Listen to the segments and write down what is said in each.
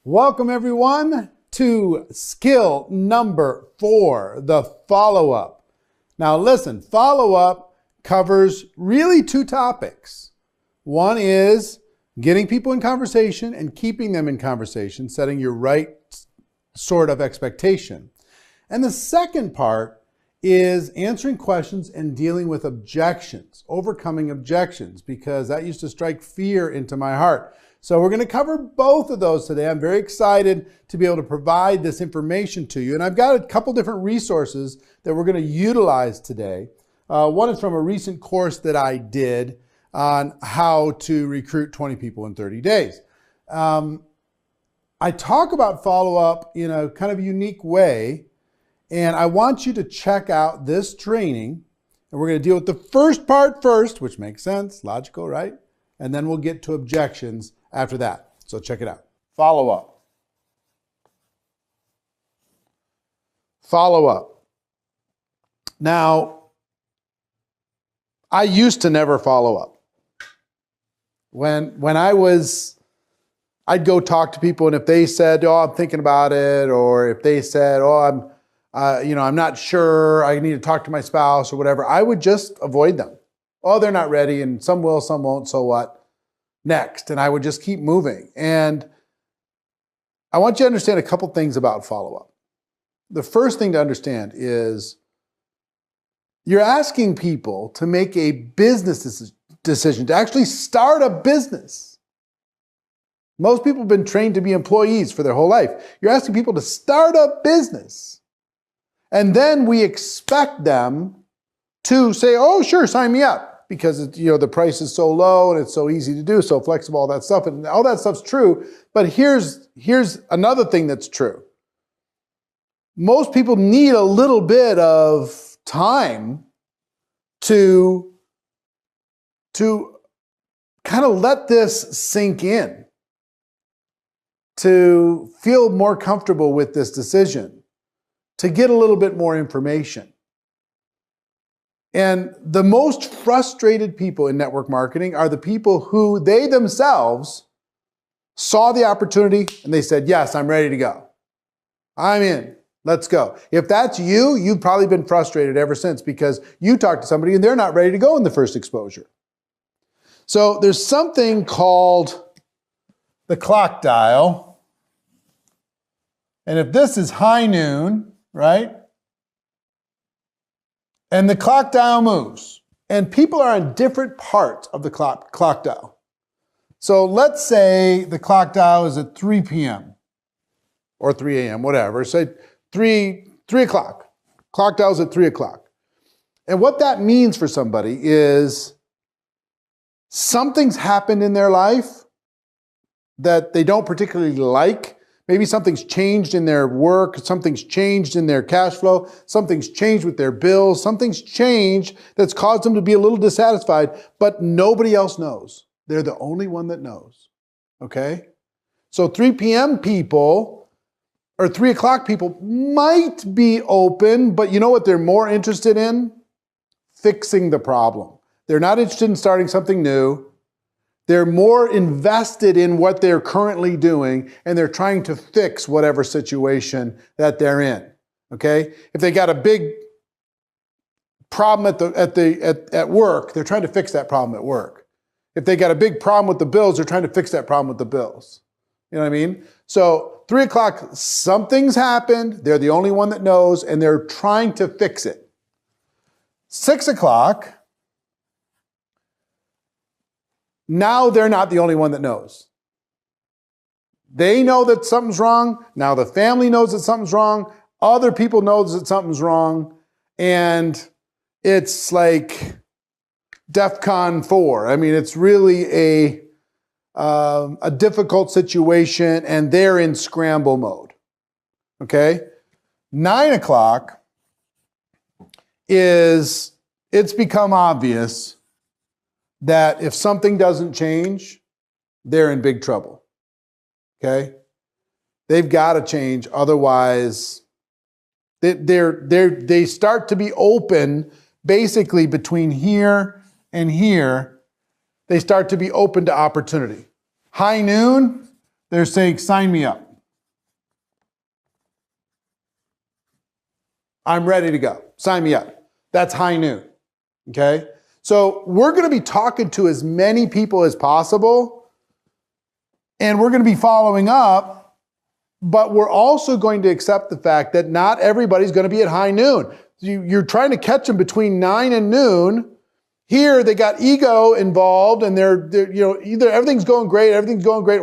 Welcome everyone to skill number 4, the follow-up. Now listen, follow-up covers really 2 topics. One is getting people in conversation and keeping them in conversation, setting your right sort of expectation. And the second part is answering questions and dealing with objections, overcoming objections, because that used to strike fear into my heart. So we're going to cover both of those today. I'm very excited to be able to provide this information to you. And I've got a couple different resources that we're going to utilize today. One is from a recent course that I did on how to recruit 20 people in 30 days. I talk about follow-up in a kind of unique way, and I want you to check out this training. And we're going to deal with the first part first, which makes sense, logical, right? And then we'll get to objections after that. So check it out. Follow-up. Follow-up. Now, I used to never follow up. When I'd go talk to people, and if they said, "Oh, I'm thinking about it," or if they said, "Oh, I'm not sure, I need to talk to my spouse," or whatever, I would just avoid them. "Oh, they're not ready, and some will, some won't, so what? Next." And I would just keep moving. And I want you to understand a couple things about follow-up. The first thing to understand is you're asking people to make a business decision, to actually start a business. Most people have been trained to be employees for their whole life. You're asking people to start a business. And then we expect them to say, "Oh, sure, sign me up," because the price is so low and it's so easy to do, so flexible, all that stuff. And all that stuff's true. But here's another thing that's true. Most people need a little bit of time to kind of let this sink in, to feel more comfortable with this decision, to get a little bit more information. And the most frustrated people in network marketing are the people who they themselves saw the opportunity and they said, "Yes, I'm ready to go. I'm in. Let's go." If that's you, you've probably been frustrated ever since because you talked to somebody and they're not ready to go in the first exposure. So there's something called the clock dial. And if this is high noon, right? And the clock dial moves, and people are on different parts of the clock dial. So let's say the clock dial is at 3 p.m. or 3 a.m., whatever. Say 3 o'clock. Clock dial's at 3 o'clock. And what that means for somebody is something's happened in their life that they don't particularly like. Maybe something's changed in their work, something's changed in their cash flow, something's changed with their bills, something's changed that's caused them to be a little dissatisfied, but nobody else knows. They're the only one that knows, okay? So 3 p.m. people or 3 o'clock people might be open, but you know what they're more interested in? Fixing the problem. They're not interested in starting something new. They're more invested in what they're currently doing, and they're trying to fix whatever situation that they're in, okay? If they got a big problem at work, they're trying to fix that problem at work. If they got a big problem with the bills, they're trying to fix that problem with the bills. You know what I mean? So 3 o'clock, something's happened. They're the only one that knows, and they're trying to fix it. 6 o'clock, now they're not the only one that knows. They know that something's wrong. Now the family knows that something's wrong. Other people know that something's wrong. And it's like DEFCON 4. I mean, it's really a difficult situation, and they're in scramble mode. Okay? 9 o'clock it's become obvious that if something doesn't change, they're in big trouble, okay? They've got to change, otherwise they start to be open basically between here and here. They start to be open to opportunity. High noon, they're saying, "Sign me up. I'm ready to go. Sign me up. That's high noon. Okay? So we're going to be talking to as many people as possible, and we're going to be following up, but we're also going to accept the fact that not everybody's going to be at high noon. You're trying to catch them between 9 and noon. Here, they got ego involved, and they're either everything's going great,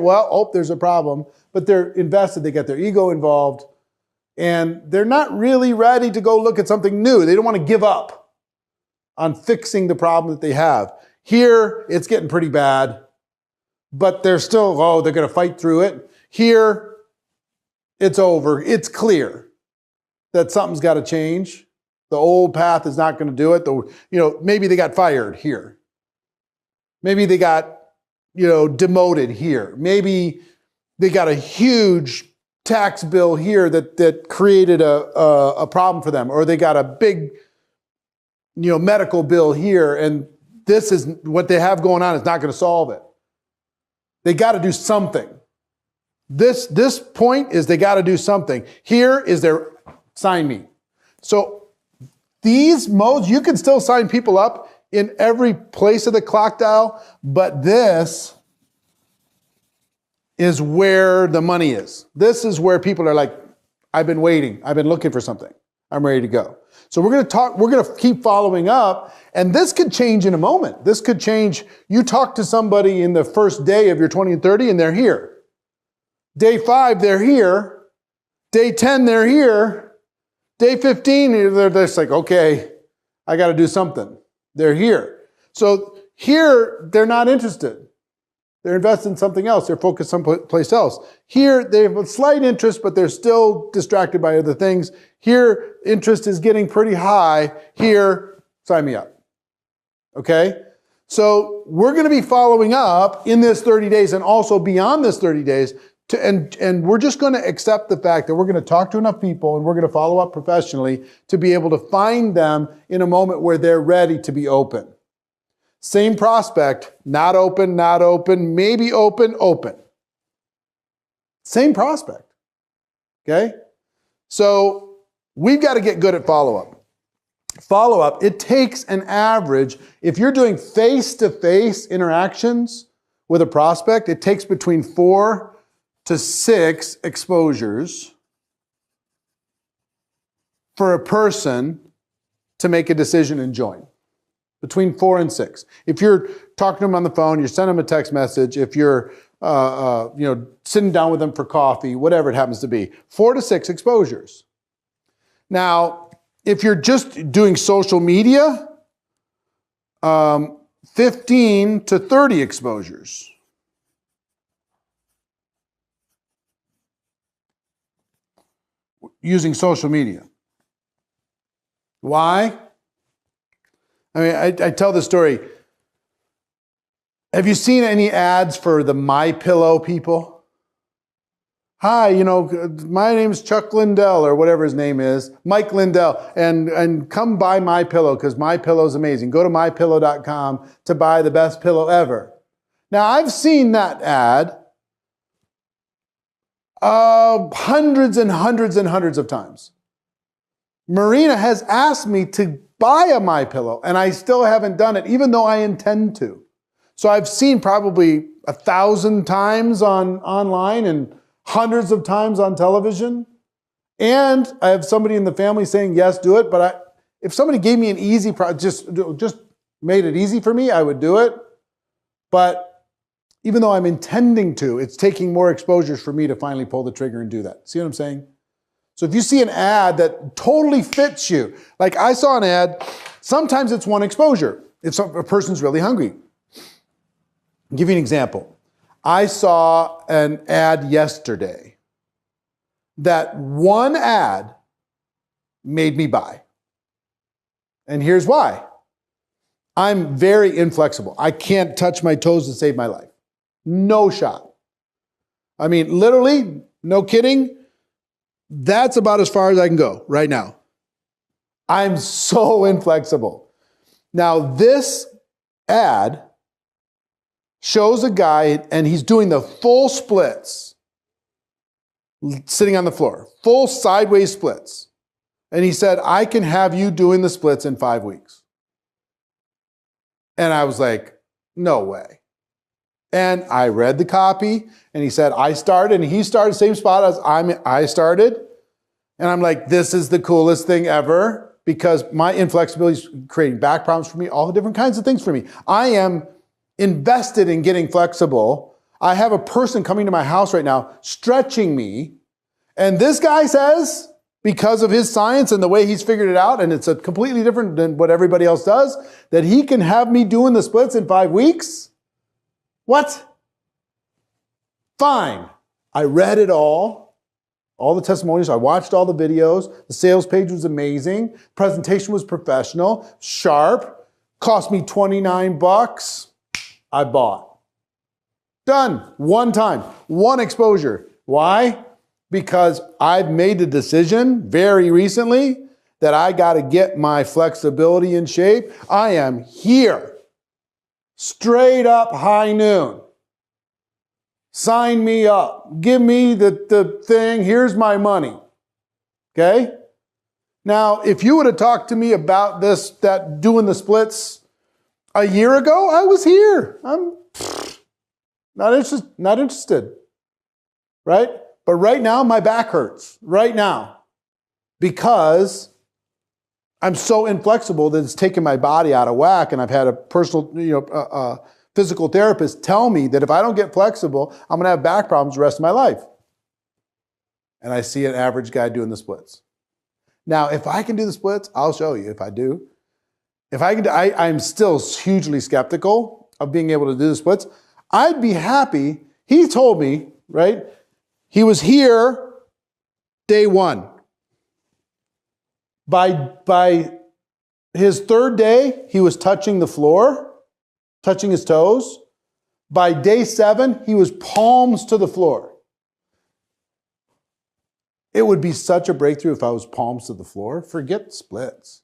well, oh, there's a problem, but they're invested, they got their ego involved, and they're not really ready to go look at something new. They don't want to give up on fixing the problem that they have. Here, it's getting pretty bad, but they're still, they're going to fight through it. Here, it's over. It's clear that something's got to change. The old path is not going to do it. Maybe they got fired here. Maybe they got, demoted here. Maybe they got a huge tax bill here that created a problem for them, or they got a big, medical bill here, and this is what they have going on is not going to solve it. They got to do something. This point is they got to do something. Here is their sign me. So these modes, you can still sign people up in every place of the clock dial, but this is where the money is. This is where people are like, I've been waiting. I've been looking for something. I'm ready to go. So we're going to keep following up, and this could change in a moment. This could change. You talk to somebody in the first day of your 20 and 30, and they're here. Day 5, they're here. Day 10, they're here. Day 15, they're just like, okay, I got to do something. They're here. So here, they're not interested. They're invested in something else. They're focused someplace else. Here, they have a slight interest, but they're still distracted by other things. Here, interest is getting pretty high. Here, sign me up. Okay? So we're going to be following up in this 30 days and also beyond this 30 days. And we're just going to accept the fact that we're going to talk to enough people and we're going to follow up professionally to be able to find them in a moment where they're ready to be open. Same prospect, not open, maybe open, open. Same prospect. Okay? So we've got to get good at follow-up. Follow-up, it takes an average, if you're doing face-to-face interactions with a prospect, it takes between 4 to 6 exposures for a person to make a decision and join. Between 4 and 6. If you're talking to them on the phone, you're sending them a text message, if you're sitting down with them for coffee, whatever it happens to be, 4 to 6 exposures. Now, if you're just doing social media, 15 to 30 exposures. Using social media. Why? I mean, I tell the story. Have you seen any ads for the MyPillow people? Hi, my name's Chuck Lindell or whatever his name is, Mike Lindell, and come buy MyPillow because MyPillow's amazing. Go to mypillow.com to buy the best pillow ever. Now, I've seen that ad hundreds and hundreds and hundreds of times. Marina has asked me to buy a MyPillow, and I still haven't done it, even though I intend to. So I've seen probably 1,000 times online and hundreds of times on television. And I have somebody in the family saying, yes, do it. But if somebody gave me an easy, just made it easy for me, I would do it. But even though I'm intending to, it's taking more exposures for me to finally pull the trigger and do that. See what I'm saying? So if you see an ad that totally fits you, like I saw an ad, sometimes it's one exposure. If a person's really hungry. I'll give you an example. I saw an ad yesterday. That one ad made me buy. And here's why. I'm very inflexible. I can't touch my toes to save my life. No shot. I mean, literally, no kidding, that's about as far as I can go right now. I'm so inflexible. Now, this ad shows a guy, and he's doing the full splits, sitting on the floor, full sideways splits. And he said, I can have you doing the splits in 5 weeks. And I was like, no way. And I read the copy, and he said, I started, and he started same spot as I started. And I'm like, this is the coolest thing ever, because my inflexibility is creating back problems for me, all the different kinds of things for me. I am invested in getting flexible. I have a person coming to my house right now stretching me. And this guy says, because of his science and the way he's figured it out, and it's a completely different than what everybody else does, that he can have me doing the splits in 5 weeks? What? Fine. I read it all the testimonials. I watched all the videos. The sales page was amazing. Presentation was professional, sharp, cost me 29 bucks. I bought. Done. One time, one exposure. Why? Because I've made a decision very recently that I got to get my flexibility in shape. I am here. Straight up high noon. Sign me up. Give me the thing. Here's my money. Okay? Now, if you would have talked to me about that doing the splits a year ago, I was here. I'm not interested. Right? But right now, my back hurts. Right now. Because I'm so inflexible that it's taken my body out of whack, and I've had a personal, physical therapist tell me that if I don't get flexible, I'm going to have back problems the rest of my life. And I see an average guy doing the splits. Now, if I can do the splits, I'll show you if I do. If I can, I'm still hugely skeptical of being able to do the splits. I'd be happy. He told me, right? He was here day one. By his third day, he was touching the floor, touching his toes. By day 7, he was palms to the floor. It would be such a breakthrough if I was palms to the floor. Forget splits.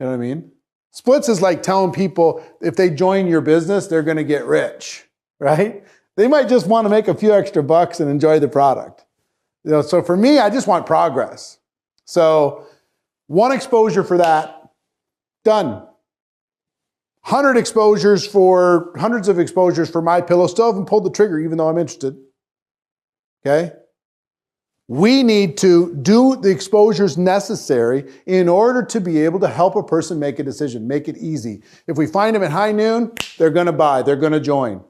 You know what I mean? Splits is like telling people if they join your business, they're going to get rich, right? They might just want to make a few extra bucks and enjoy the product. So for me, I just want progress. So one exposure for that, done. Hundreds of exposures for my pillow. Still haven't pulled the trigger, even though I'm interested. Okay? We need to do the exposures necessary in order to be able to help a person make a decision, make it easy. If we find them at high noon, they're going to buy, they're going to join.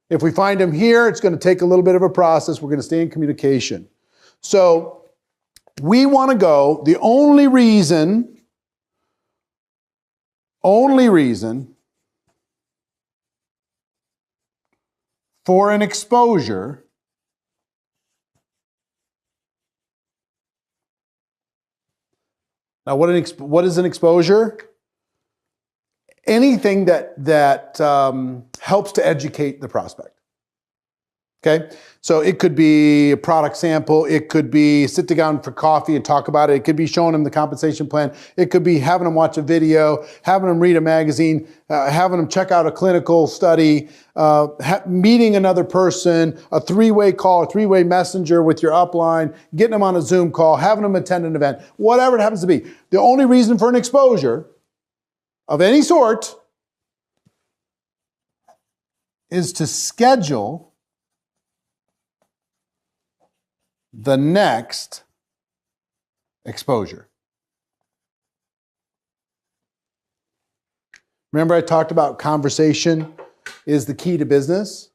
If we find them here, it's going to take a little bit of a process. We're going to stay in communication. So we want to go, the only reason for an exposure now, what is an exposure? Anything that helps to educate the prospect. Okay? So it could be a product sample. It could be sitting down for coffee and talk about it. It could be showing them the compensation plan. It could be having them watch a video, having them read a magazine, having them check out a clinical study, meeting another person, a 3-way call, a 3-way messenger with your upline, getting them on a Zoom call, having them attend an event, whatever it happens to be. The only reason for an exposure of any sort is to schedule the next exposure. Remember I talked about conversation is the key to business?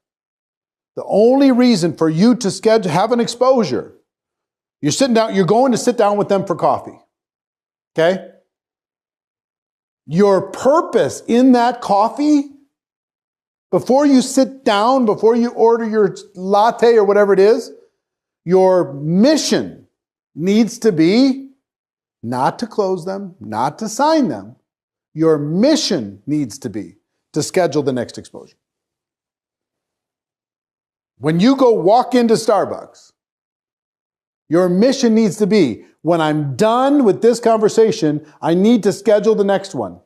The only reason for you to have an exposure, you're going to sit down with them for coffee. Okay? Your purpose in that coffee, before you sit down, before you order your latte or whatever it is, your mission needs to be not to close them, not to sign them. Your mission needs to be to schedule the next exposure. When you go walk into Starbucks, your mission needs to be, when I'm done with this conversation, I need to schedule the next one.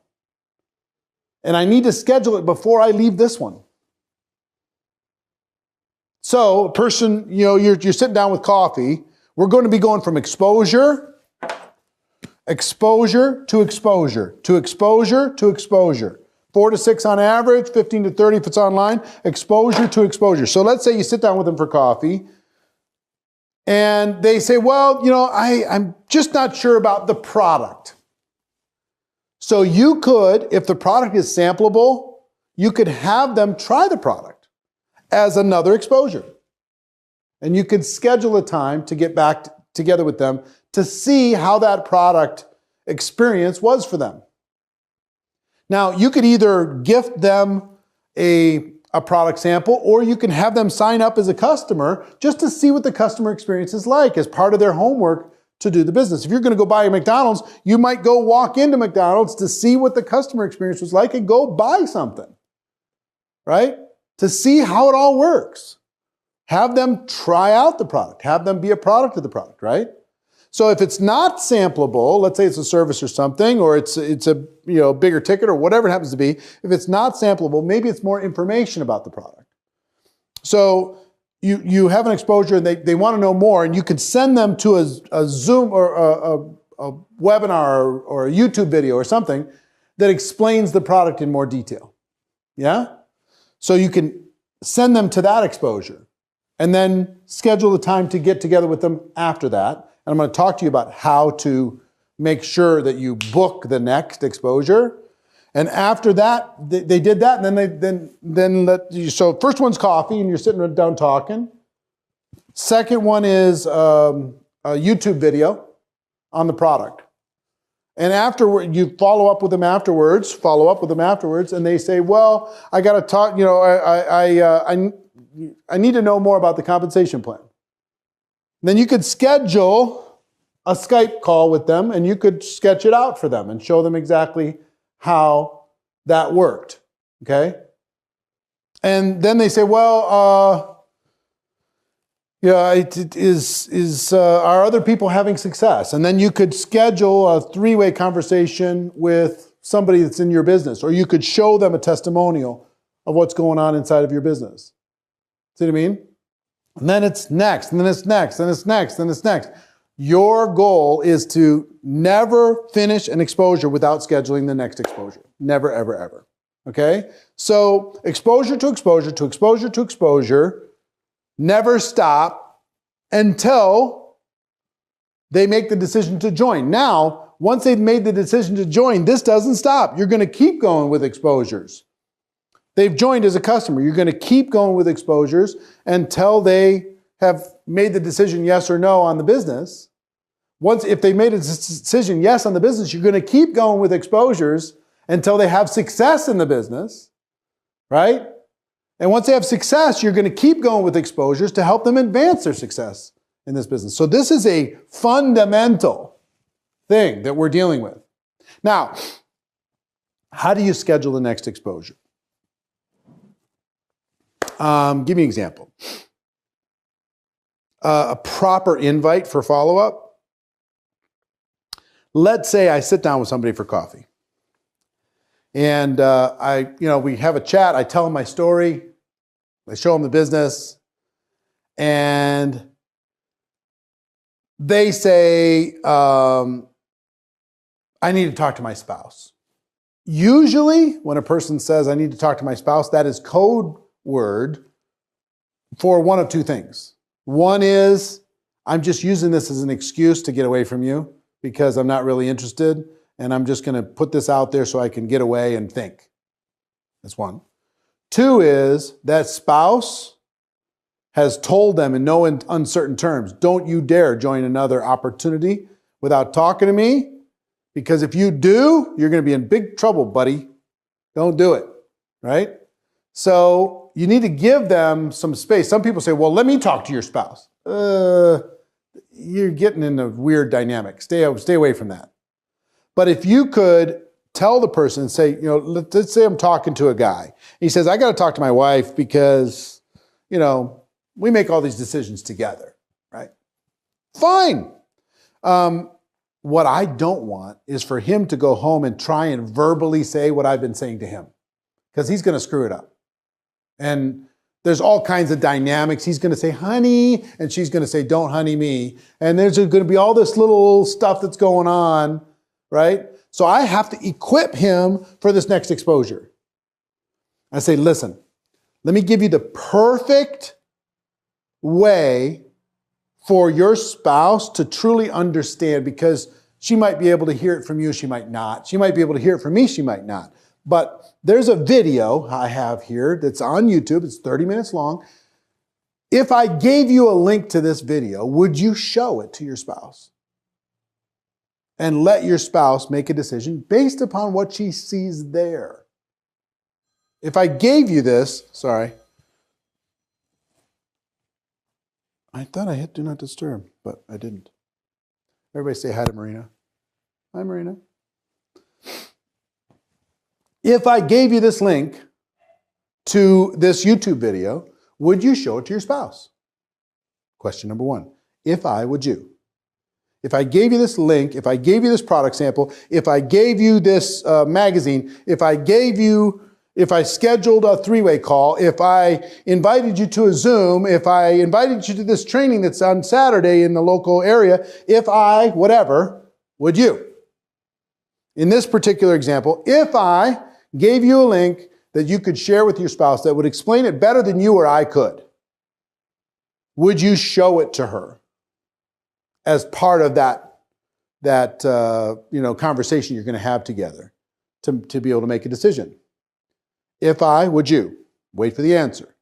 And I need to schedule it before I leave this one. So, a person, you're sitting down with coffee. We're going to be going from exposure exposure to exposure, to exposure to exposure. 4 to 6 on average, 15 to 30 if it's online, exposure to exposure. So let's say you sit down with them for coffee and they say, well, you know, I'm just not sure about the product. So you could, if the product is sampleable, you could have them try the product as another exposure. And you could schedule a time to get back together with them to see how that product experience was for them. Now, you could either gift them a product sample, or you can have them sign up as a customer just to see what the customer experience is like as part of their homework to do the business. If you're going to go buy a McDonald's, you might go walk into McDonald's to see what the customer experience was like and go buy something, right? To see how it all works. Have them try out the product. Have them be a product of the product, right? So if it's not sampleable, let's say it's a service or something, or it's a bigger ticket or whatever it happens to be, if it's not sampleable, maybe it's more information about the product. So you have an exposure and they want to know more, and you could send them to a Zoom or a webinar or a YouTube video or something that explains the product in more detail. Yeah? So you can send them to that exposure and then schedule the time to get together with them after that. And I'm going to talk to you about how to make sure that you book the next exposure. And after that, they did that, and then let you. So first one's coffee, and you're sitting down talking. Second one is a YouTube video on the product. And afterward, you follow up with them afterwards. And they say, "Well, I got to talk. You know, I need to know more about the compensation plan." Then you could schedule a Skype call with them, and you could sketch it out for them and show them exactly how that worked, okay? And then they say, well, are other people having success? And then you could schedule a 3-way conversation with somebody that's in your business, or you could show them a testimonial of what's going on inside of your business. See what I mean? And then it's next, and then it's next, and it's next, and it's next. Your goal is to never finish an exposure without scheduling the next exposure. Never, ever, ever. Okay? So exposure to exposure to exposure to exposure, never stop until they make the decision to join. Now, once they've made the decision to join, this doesn't stop. You're going to keep going with exposures. They've joined as a customer. You're going to keep going with exposures until they have made the decision yes or no on the business. If they made a decision yes on the business, you're going to keep going with exposures until they have success in the business, right? And once they have success, you're going to keep going with exposures to help them advance their success in this business. So this is a fundamental thing that we're dealing with. Now, how do you schedule the next exposure? Give me an example. A proper invite for follow-up. Let's say I sit down with somebody for coffee. And we have a chat. I tell them my story. I show them the business. And they say, I need to talk to my spouse. Usually, when a person says, I need to talk to my spouse, that is code word for one of two things. One is, I'm just using this as an excuse to get away from you because I'm not really interested, and I'm just going to put this out there so I can get away and think. That's one. Two is, that spouse has told them in no uncertain terms, don't you dare join another opportunity without talking to me, because if you do, you're going to be in big trouble, buddy. Don't do it, right? So you need to give them some space. Some people say, well, let me talk to your spouse. You're getting in a weird dynamic. Stay away from that. But if you could tell the person, say, let's say I'm talking to a guy. He says, I got to talk to my wife because, we make all these decisions together, right? Fine. What I don't want is for him to go home and try and verbally say what I've been saying to him, because he's going to screw it up. And there's all kinds of dynamics. He's going to say, honey, and she's going to say, don't honey me. And there's going to be all this little stuff that's going on. right? So I have to equip him for this next exposure. I say, listen, let me give you the perfect way for your spouse to truly understand, because she might be able to hear it from you, she might not. She might be able to hear it from me, she might not. But there's a video I have here that's on YouTube. It's 30 minutes long. If I gave you a link to this video, would you show it to your spouse? And let your spouse make a decision based upon what she sees there. If I gave you this, sorry. I thought I hit do not disturb, but I didn't. Everybody say hi to Marina. Hi, Marina. If I gave you this link to this YouTube video, would you show it to your spouse? Question number one. If I, would you? If I gave you this link, if I gave you this product sample, if I gave you this magazine, if I scheduled a three-way call, if I invited you to a Zoom, if I invited you to this training that's on Saturday in the local area, if I, whatever, would you? In this particular example, if I gave you a link that you could share with your spouse that would explain it better than you or I could, would you show it to her as part of that conversation you're going to have together to be able to make a decision? If I, would you? Wait for the answer.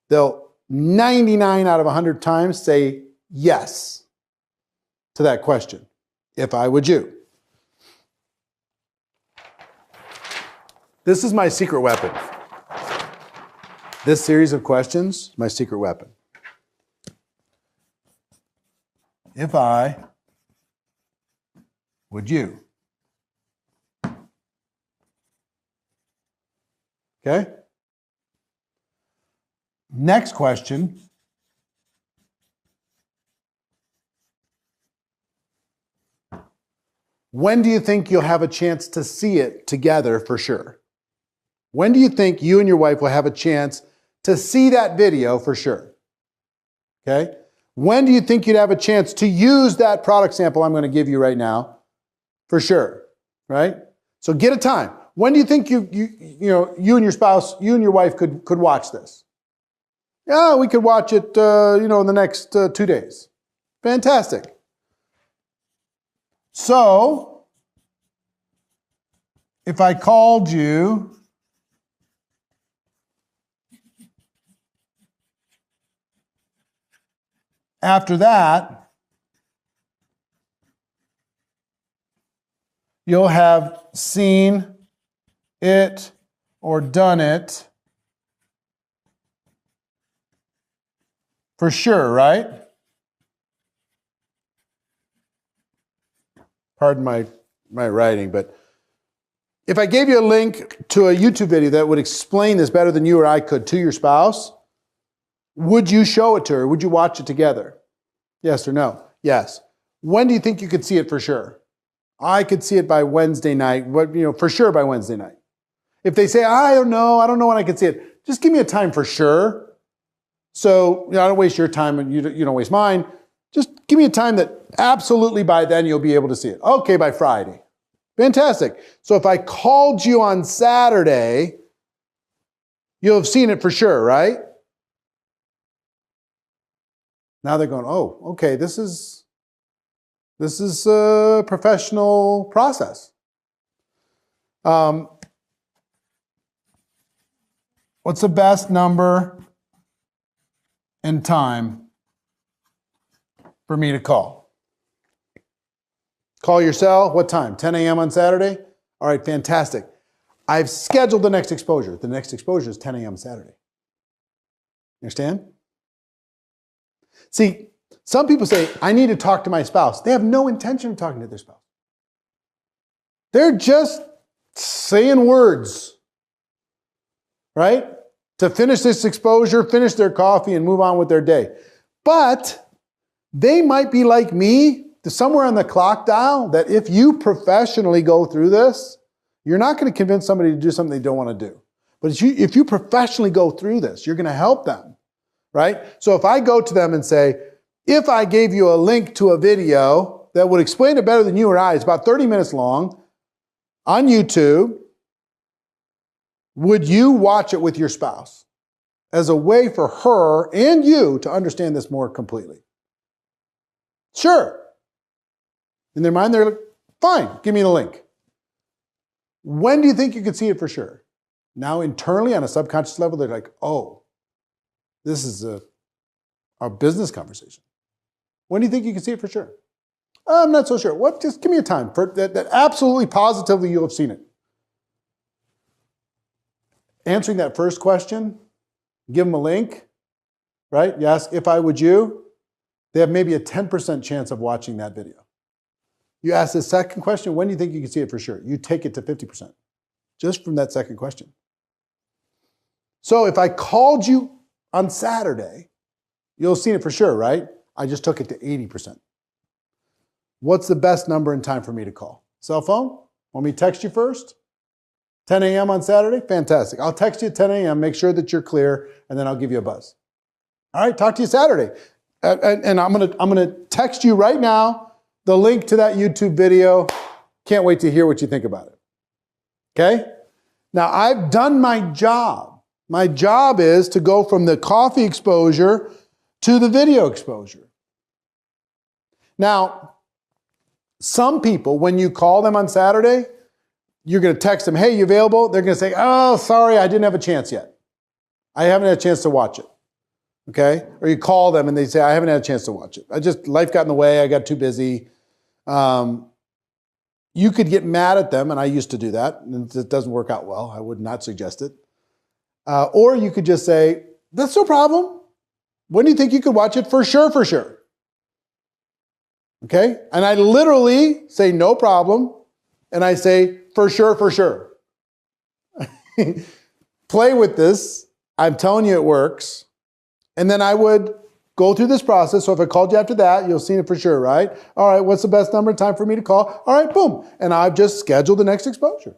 They'll 99 out of 100 times say yes to that question. If I, would you? This is my secret weapon. This series of questions, my secret weapon. If I, would you? Okay? Next question. When do you think you'll have a chance to see it together for sure? When do you think you and your wife will have a chance to see that video for sure? Okay? When do you think you'd have a chance to use that product sample I'm going to give you right now for sure? Right? So get a time. When do you think you and your spouse, you and your wife could watch this? Yeah, we could watch it, in the next 2 days. Fantastic. So, if I called you after that, you'll have seen it or done it for sure, right? Pardon my writing, but if I gave you a link to a YouTube video that would explain this better than you or I could to your spouse, would you show it to her? Would you watch it together? Yes or no? Yes. When do you think you could see it for sure? I could see it by Wednesday night, for sure by Wednesday night. If they say, I don't know when I can see it, just give me a time for sure. So I don't waste your time and you don't waste mine. Just give me a time that absolutely by then you'll be able to see it. Okay, by Friday. Fantastic. So if I called you on Saturday, you'll have seen it for sure, right? Now they're going, oh, okay, this is a professional process. What's the best number and time for me to call? Call your cell. What time? 10 a.m. on Saturday? All right, fantastic. I've scheduled the next exposure. The next exposure is 10 a.m. Saturday. You understand? See, some people say, I need to talk to my spouse. They have no intention of talking to their spouse. They're just saying words, right? To finish this exposure, finish their coffee, and move on with their day. But they might be like me, somewhere on the clock dial, that if you professionally go through this, you're not going to convince somebody to do something they don't want to do. But if you professionally go through this, you're going to help them, right? So if I go to them and say, if I gave you a link to a video that would explain it better than you or I. It's about 30 minutes long on YouTube. Would you watch it with your spouse as a way for her and you to understand this more completely? Sure. In their mind, they're like, fine, give me the link. When do you think you could see it for sure? Now, internally, on a subconscious level, they're like, oh, this is a business conversation. When do you think you can see it for sure? I'm not so sure. What? Just give me a time for that absolutely positively you'll have seen it. Answering that first question, give them a link, right? You ask, if I would you, they have maybe a 10% chance of watching that video. You ask the second question, when do you think you can see it for sure? You take it to 50%, just from that second question. So if I called you on Saturday, you'll have seen it for sure, right? I just took it to 80%. What's the best number and time for me to call? Cell phone? Want me to text you first? 10 a.m. on Saturday? Fantastic. I'll text you at 10 a.m., make sure that you're clear, and then I'll give you a buzz. All right, talk to you Saturday. And I'm gonna text you right now the link to that YouTube video. Can't wait to hear what you think about it. Okay? Now, I've done my job. My job is to go from the coffee exposure to the video exposure. Now, some people, when you call them on Saturday, you're going to text them, hey, you available? They're going to say, oh, sorry, I didn't have a chance yet. I haven't had a chance to watch it. Okay? Or you call them and they say, I haven't had a chance to watch it. Life got in the way. I got too busy. You could get mad at them, and I used to do that, and it doesn't work out well. I would not suggest it. Or you could just say, that's no problem. When do you think you could watch it? For sure, for sure. Okay? And I literally say, no problem. And I say, for sure, for sure. Play with this. I'm telling you it works. And then I would go through this process. So if I called you after that, you'll see it for sure, right? All right, what's the best number and time for me to call? All right, boom. And I've just scheduled the next exposure.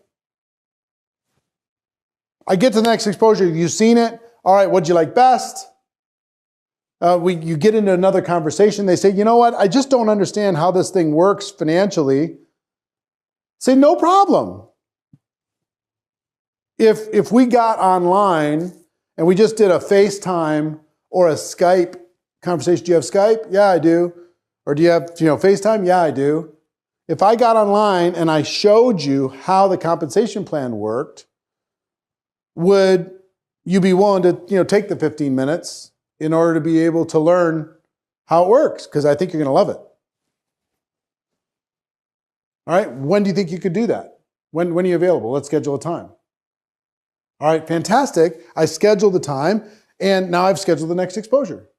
I get to the next exposure. You've seen it. All right, what'd you like best? You get into another conversation. They say, you know what? I just don't understand how this thing works financially. Say, no problem. If we got online and we just did a FaceTime or a Skype conversation, do you have Skype? Yeah, I do. Or do you have FaceTime? Yeah, I do. If I got online and I showed you how the compensation plan worked, would you be willing to take the 15 minutes in order to be able to learn how it works? Because I think you're going to love it. All right, when do you think you could do that? When are you available? Let's schedule a time. All right, fantastic. I schedule the time, and now I've scheduled the next exposure.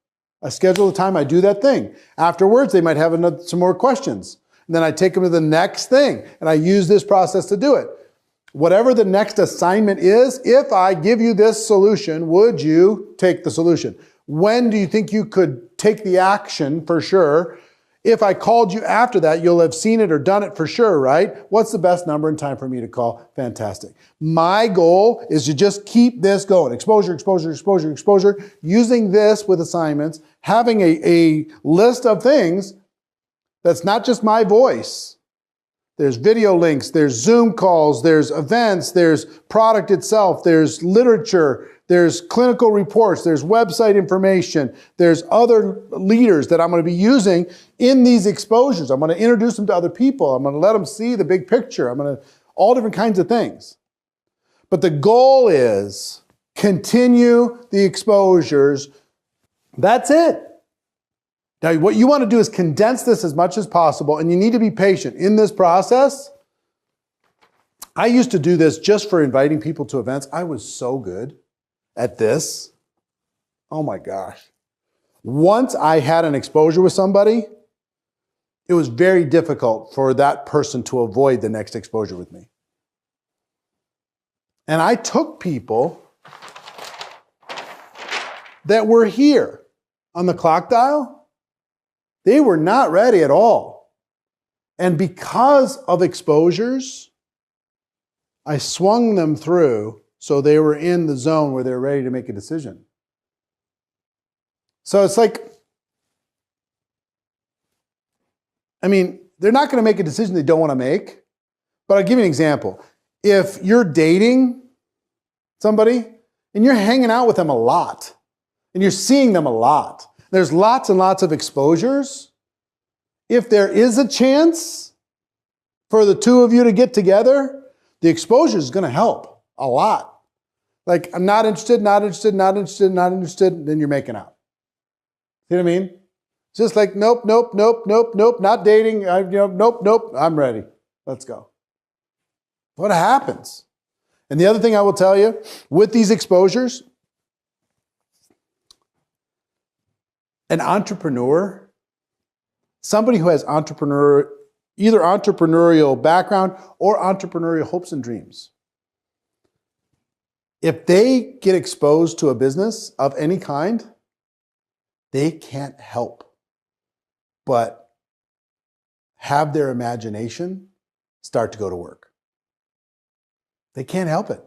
I schedule the time, I do that thing. Afterwards, they might have some more questions. And then I take them to the next thing, and I use this process to do it. Whatever the next assignment is, if I give you this solution, would you take the solution? When do you think you could take the action for sure? If I called you after that, you'll have seen it or done it for sure, right? What's the best number and time for me to call? Fantastic. My goal is to just keep this going. Exposure, exposure, exposure, exposure. Using this with assignments, having a list of things that's not just my voice. There's video links, there's Zoom calls, there's events, there's product itself, there's literature, there's clinical reports, there's website information, there's other leaders that I'm going to be using in these exposures. I'm going to introduce them to other people. I'm going to let them see the big picture. All different kinds of things. But the goal is continue the exposures. That's it. Now, what you want to do is condense this as much as possible, and you need to be patient. In this process, I used to do this just for inviting people to events. I was so good at this. Oh my gosh. Once I had an exposure with somebody, it was very difficult for that person to avoid the next exposure with me. And I took people that were here on the clock dial. They were not ready at all. And because of exposures, I swung them through so they were in the zone where they're ready to make a decision. So it's like, they're not going to make a decision they don't want to make. But I'll give you an example. If you're dating somebody and you're hanging out with them a lot and you're seeing them a lot, there's lots and lots of exposures. If there is a chance for the two of you to get together, the exposure is going to help a lot. Like, I'm not interested, not interested, not interested, not interested, then you're making out. See what I mean? It's just like, nope, nope, nope, nope, nope, not dating, nope, nope, I'm ready. Let's go. What happens? And the other thing I will tell you, with these exposures, an entrepreneur, somebody who has either entrepreneurial background or entrepreneurial hopes and dreams, if they get exposed to a business of any kind, they can't help but have their imagination start to go to work. They can't help it.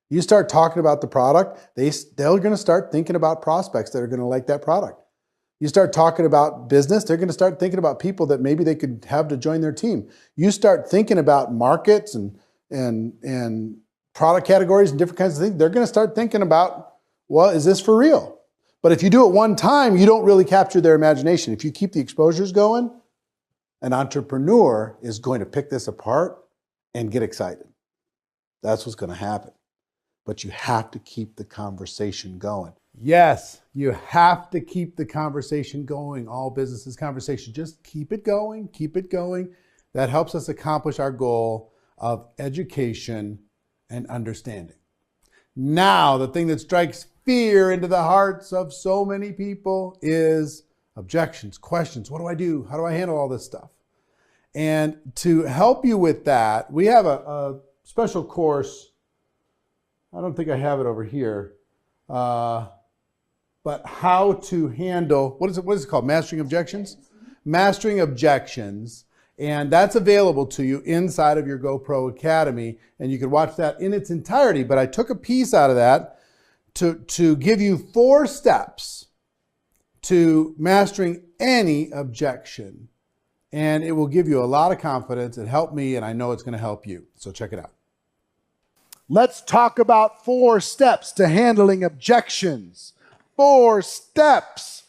You start talking about the product, they're going to start thinking about prospects that are going to like that product. You start talking about business, they're going to start thinking about people that maybe they could have to join their team. You start thinking about markets and product categories and different kinds of things, they're going to start thinking about, well, is this for real? But if you do it one time, you don't really capture their imagination. If you keep the exposures going, an entrepreneur is going to pick this apart and get excited. That's what's going to happen. But you have to keep the conversation going. Yes, you have to keep the conversation going. All businesses conversation. Just keep it going, keep it going. That helps us accomplish our goal of education and understanding. Now, the thing that strikes fear into the hearts of so many people is objections, questions. What do I do? How do I handle all this stuff? And to help you with that, we have a special course. I don't think I have it over here. But how to handle, what is it called? Mastering Objections? Mastering Objections. And that's available to you inside of your GoPro Academy. And you can watch that in its entirety. But I took a piece out of that to give you 4 steps to mastering any objection. And it will give you a lot of confidence. It helped me, and I know it's going to help you. So check it out. Let's talk about 4 steps to handling objections. 4 steps.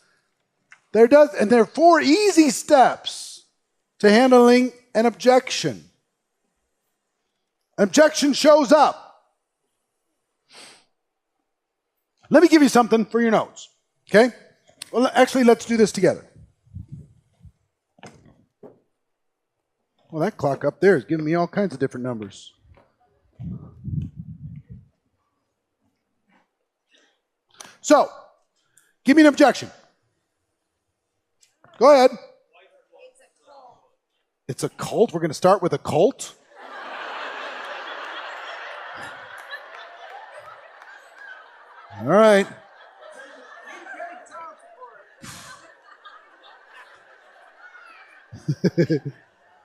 There are 4 easy steps to handling an objection. Objection shows up. Let me give you something for your notes, okay? Well, actually, let's do this together. Well, that clock up there is giving me all kinds of different numbers. So, give me an objection. Go ahead. It's a cult? We're going to start with a cult? All right.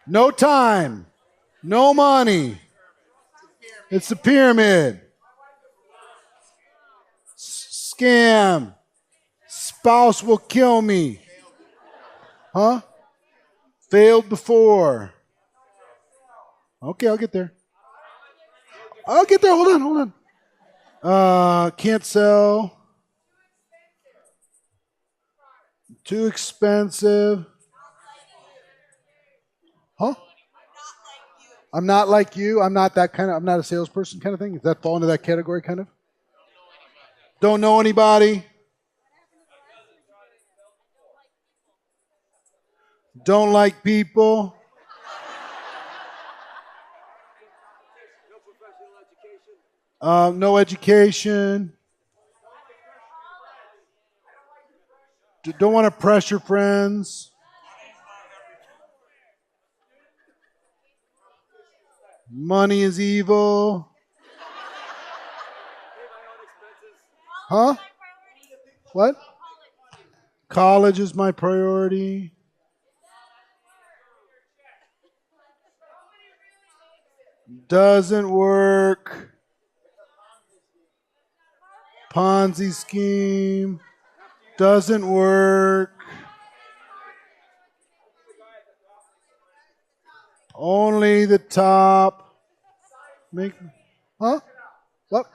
No time. No money. It's a pyramid. Scam. Spouse will kill me. Huh? Failed before. Okay, I'll get there. Hold on. Can't sell. Too expensive. Huh? I'm not like you. I'm not that kind of, I'm not a salesperson kind of thing. Does that fall into that category kind of? Don't know anybody. Don't like people. No education. Don't want to pressure friends. Money is evil. Huh? What? College is my priority. Doesn't work. Ponzi scheme. Doesn't work. Only the top make. Huh? What?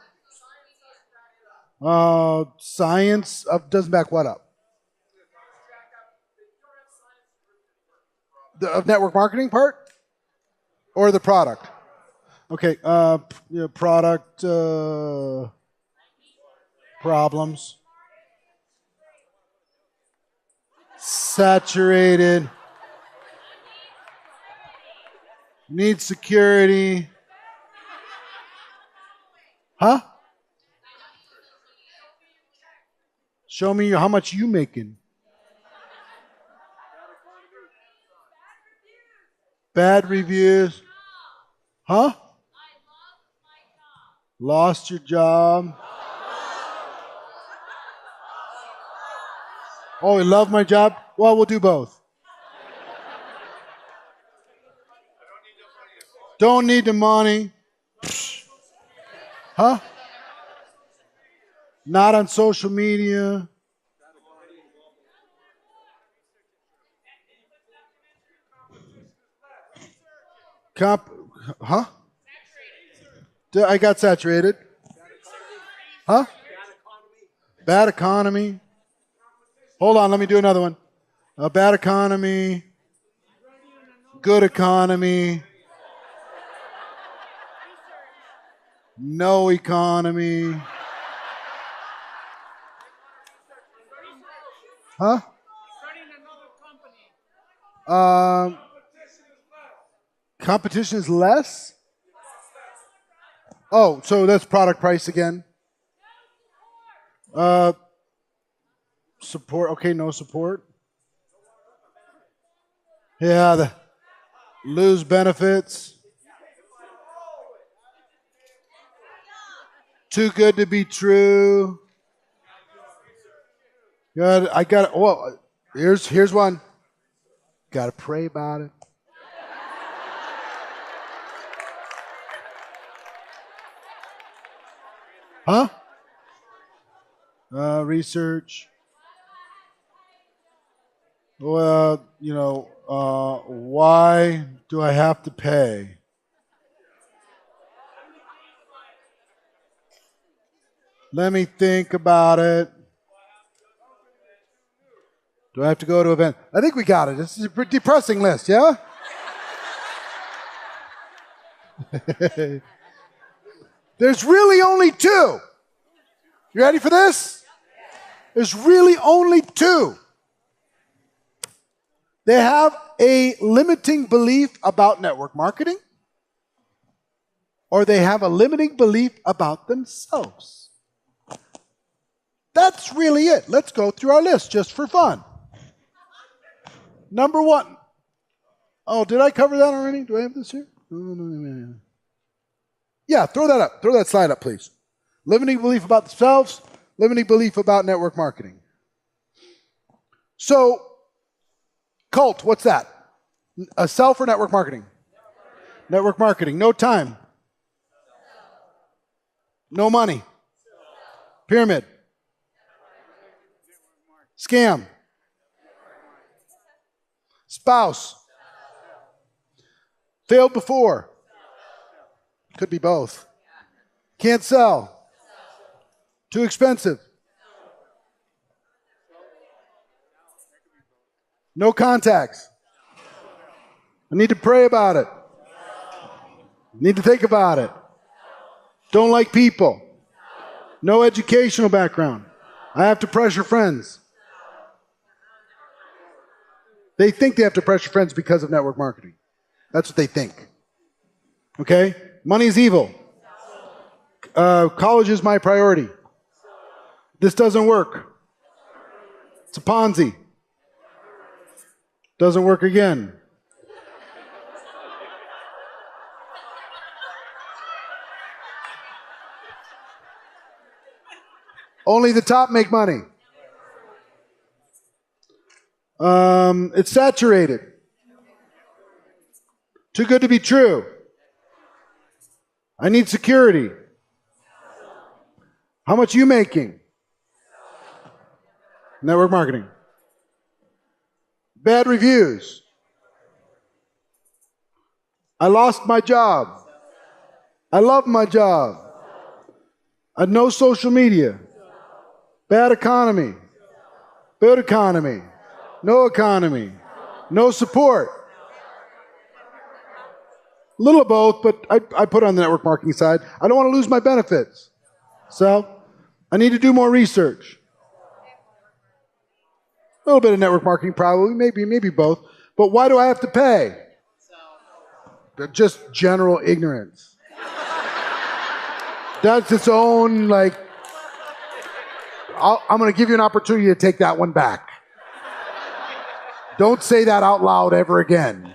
Science doesn't back what up? The of network marketing part, or the product? Okay. Product problems. Saturated. Need security. Huh? Show me how much you making. Bad reviews. Huh? Lost your job. Oh, you love my job? Well, we'll do both. Don't need the money. Huh? Not on social media. Huh? I got saturated. Huh? Bad economy. Hold on, let me do another one. A bad economy. Good economy. No economy. Huh? Competition is less? Oh, so that's product price again. Support. Okay, no support. Yeah, lose benefits. Too good to be true. Good. I got. Well, here's one. Got to pray about it. Huh? Research. Well, why do I have to pay? Let me think about it. Do I have to go to an event? I think we got it. This is a pretty depressing list, yeah? There's really only two. You ready for this? There's really only two. They have a limiting belief about network marketing, or they have a limiting belief about themselves. That's really it. Let's go through our list just for fun. Number one. Oh, did I cover that already? Do I have this here? No. Yeah, throw that up. Throw that slide up, please. Limiting belief about themselves, limiting belief about network marketing. So, cult, what's that? A self or network marketing? Network marketing. No time. No money. Pyramid. Scam. Spouse. Failed before. Could be both. Can't sell. Too expensive. No contacts. I need to pray about it. Need to think about it. Don't like people. No educational background. I have to pressure friends. They think they have to pressure friends because of network marketing. That's what they think. Okay? Money is evil. College is my priority. This doesn't work. It's a Ponzi. Doesn't work again. Only the top make money. It's saturated. Too good to be true. I need security. How much are you making? Network marketing. Bad reviews. I lost my job. I love my job. No social media. Bad economy. Good economy. No economy. No support. A little of both, but I put on the network marketing side. I don't want to lose my benefits. So I need to do more research. A little bit of network marketing probably, maybe both. But why do I have to pay? Just general ignorance. That's its own, like, I'm going to give you an opportunity to take that one back. Don't say that out loud ever again.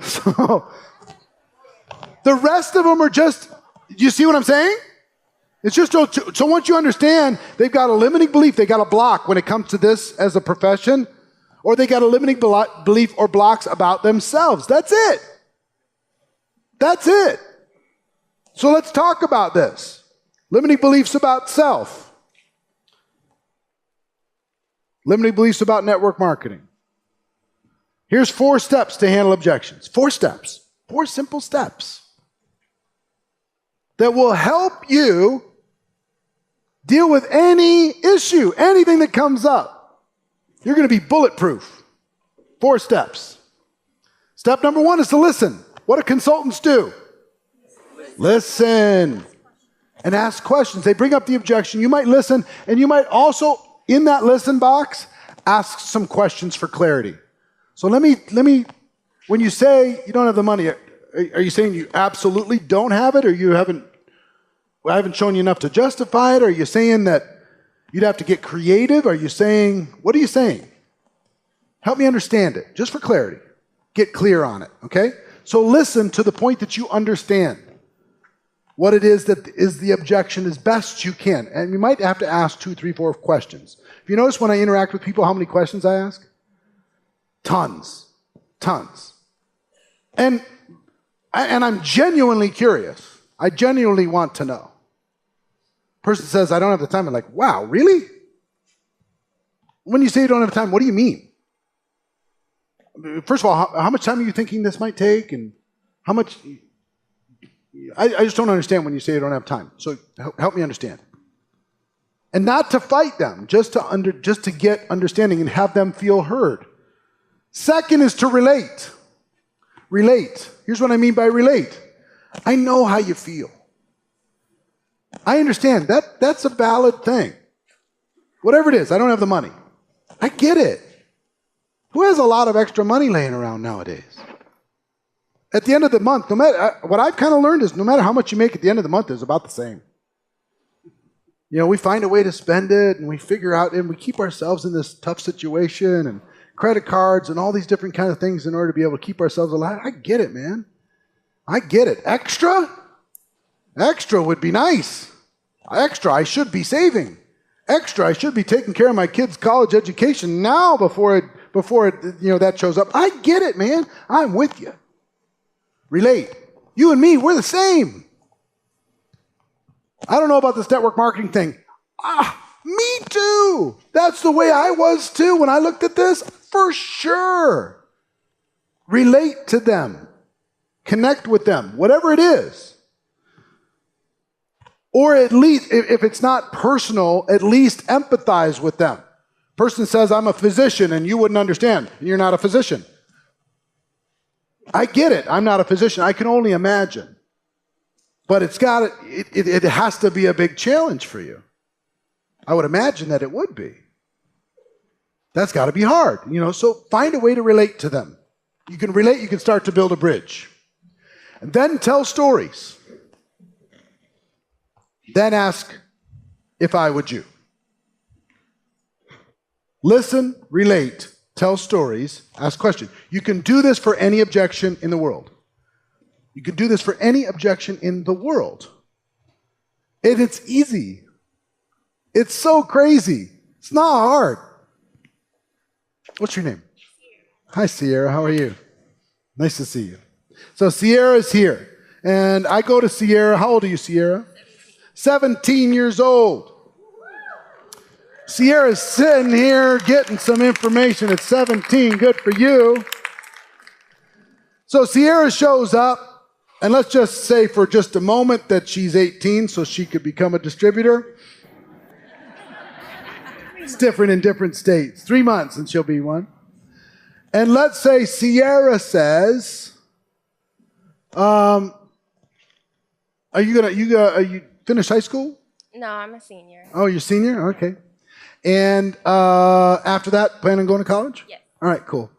So, the rest of them are just, you see what I'm saying? It's just, so once you understand, they've got a limiting belief, they got a block when it comes to this as a profession, or they got a limiting belief or blocks about themselves. That's it. That's it. So let's talk about this. Limiting beliefs about self. Limiting beliefs about network marketing. Here's 4 steps to handle objections. 4 steps. 4 simple steps that will help you deal with any issue, anything that comes up. You're going to be bulletproof. 4 steps. Step number 1 is to listen. What do consultants do? Listen and ask questions. They bring up the objection. You might listen, and you might also, in that listen box, ask some questions for clarity. So let me, when you say you don't have the money, are you saying you absolutely don't have it, or I haven't shown you enough to justify it? Or are you saying that you'd have to get creative? Are you saying, what are you saying? Help me understand it, just for clarity. Get clear on it, okay? So listen to the point that you understand what it is that is the objection as best you can. And you might have to ask 2, 3, 4 questions. If you notice when I interact with people, how many questions I ask? Tons. And I'm genuinely curious. I genuinely want to know. Person says, I don't have the time. I'm like, wow, really? When you say you don't have time, what do you mean? First of all, how much time are you thinking this might take? And how much? I just don't understand when you say you don't have time. So help me understand. And not to fight them, just to get understanding and have them feel heard. Second is to relate. Relate. Here's what I mean by relate. I know how you feel. I understand. That's a valid thing. Whatever it is, I don't have the money. I get it. Who has a lot of extra money laying around nowadays? At the end of the month, what I've kind of learned is no matter how much you make at the end of the month, it's about the same. You know, we find a way to spend it, and we figure out, and we keep ourselves in this tough situation, and credit cards, and all these different kind of things in order to be able to keep ourselves alive. I get it, man. I get it. Extra? Extra would be nice. Extra, I should be saving. Extra, I should be taking care of my kids' college education now before that shows up. I get it, man. I'm with you. Relate. You and me, we're the same. I don't know about this network marketing thing. Me too. That's the way I was too when I looked at this. For sure. Relate to them. Connect with them. Whatever it is. Or at least, if it's not personal, at least empathize with them. Person says, I'm a physician, and you wouldn't understand. You're not a physician. I get it. I'm not a physician. I can only imagine. But it has to be a big challenge for you. I would imagine that it would be. That's got to be hard. So find a way to relate to them. You can relate, you can start to build a bridge. And then tell stories. Then ask, if I would you. Listen, relate, tell stories, ask questions. You can do this for any objection in the world. You can do this for any objection in the world. And it's easy. It's so crazy. It's not hard. What's your name? Hi, Sierra. How are you? Nice to see you. So Sierra's here. And I go to Sierra. How old are you, Sierra? 17 years old. Sierra's sitting here getting some information at 17. Good for you. So Sierra shows up, and let's just say for just a moment that she's 18 so she could become a distributor. It's different in different states. 3 months and she'll be one. And let's say Sierra says, are you finished high school? No, I'm a senior. Oh, you're a senior? Okay. And after that, plan on going to college? Yes. All right, cool.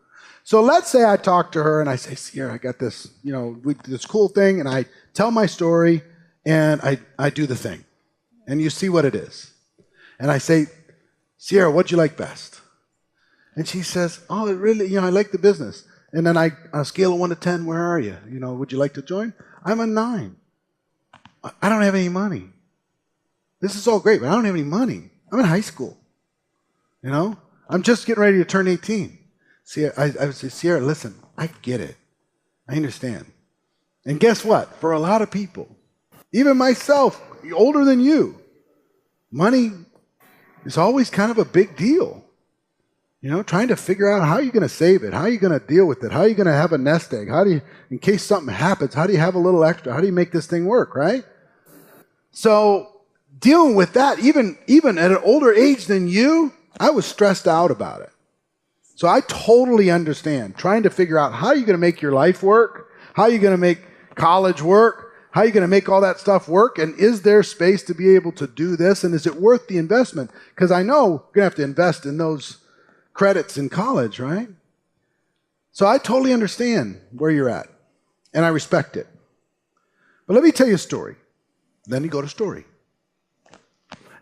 So let's say I talk to her and I say, Sierra, I got this, this cool thing, and I tell my story and I do the thing. And you see what it is. And I say, Sierra, what'd you like best? And she says, oh, it really, I like the business. And then on a scale of 1 to 10, where are you? Would you like to join? I'm a 9. I don't have any money. This is all great, but I don't have any money. I'm in high school. I'm just getting ready to turn 18. Sierra, I would say, Sierra, listen, I get it. I understand. And guess what? For a lot of people, even myself, older than you, money is always kind of a big deal. Trying to figure out how you're going to save it, how you're going to deal with it, how you're going to have a nest egg, how do you, in case something happens, how do you have a little extra, how do you make this thing work, right? So dealing with that, even at an older age than you, I was stressed out about it. So I totally understand trying to figure out how you're going to make your life work, how you're going to make college work, how you're going to make all that stuff work, and is there space to be able to do this, and is it worth the investment? Because I know you're going to have to invest in those credits in college, right? So I totally understand where you're at, and I respect it. But let me tell you a story. Then you go to story.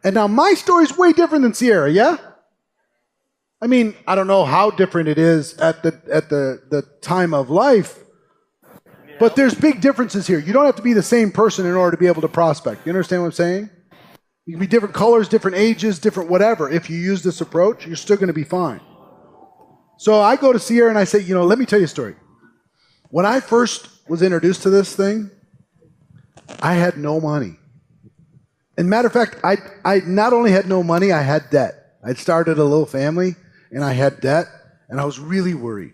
And now my story is way different than Sierra, yeah? I mean, I don't know how different it is at the time of life, but there's big differences here. You don't have to be the same person in order to be able to prospect. You understand what I'm saying? You can be different colors, different ages, different whatever. If you use this approach, you're still going to be fine. So I go to Sierra and I say, let me tell you a story. When I first was introduced to this thing, I had no money. And matter of fact, I not only had no money, I had debt. I'd started a little family and I had debt, and I was really worried.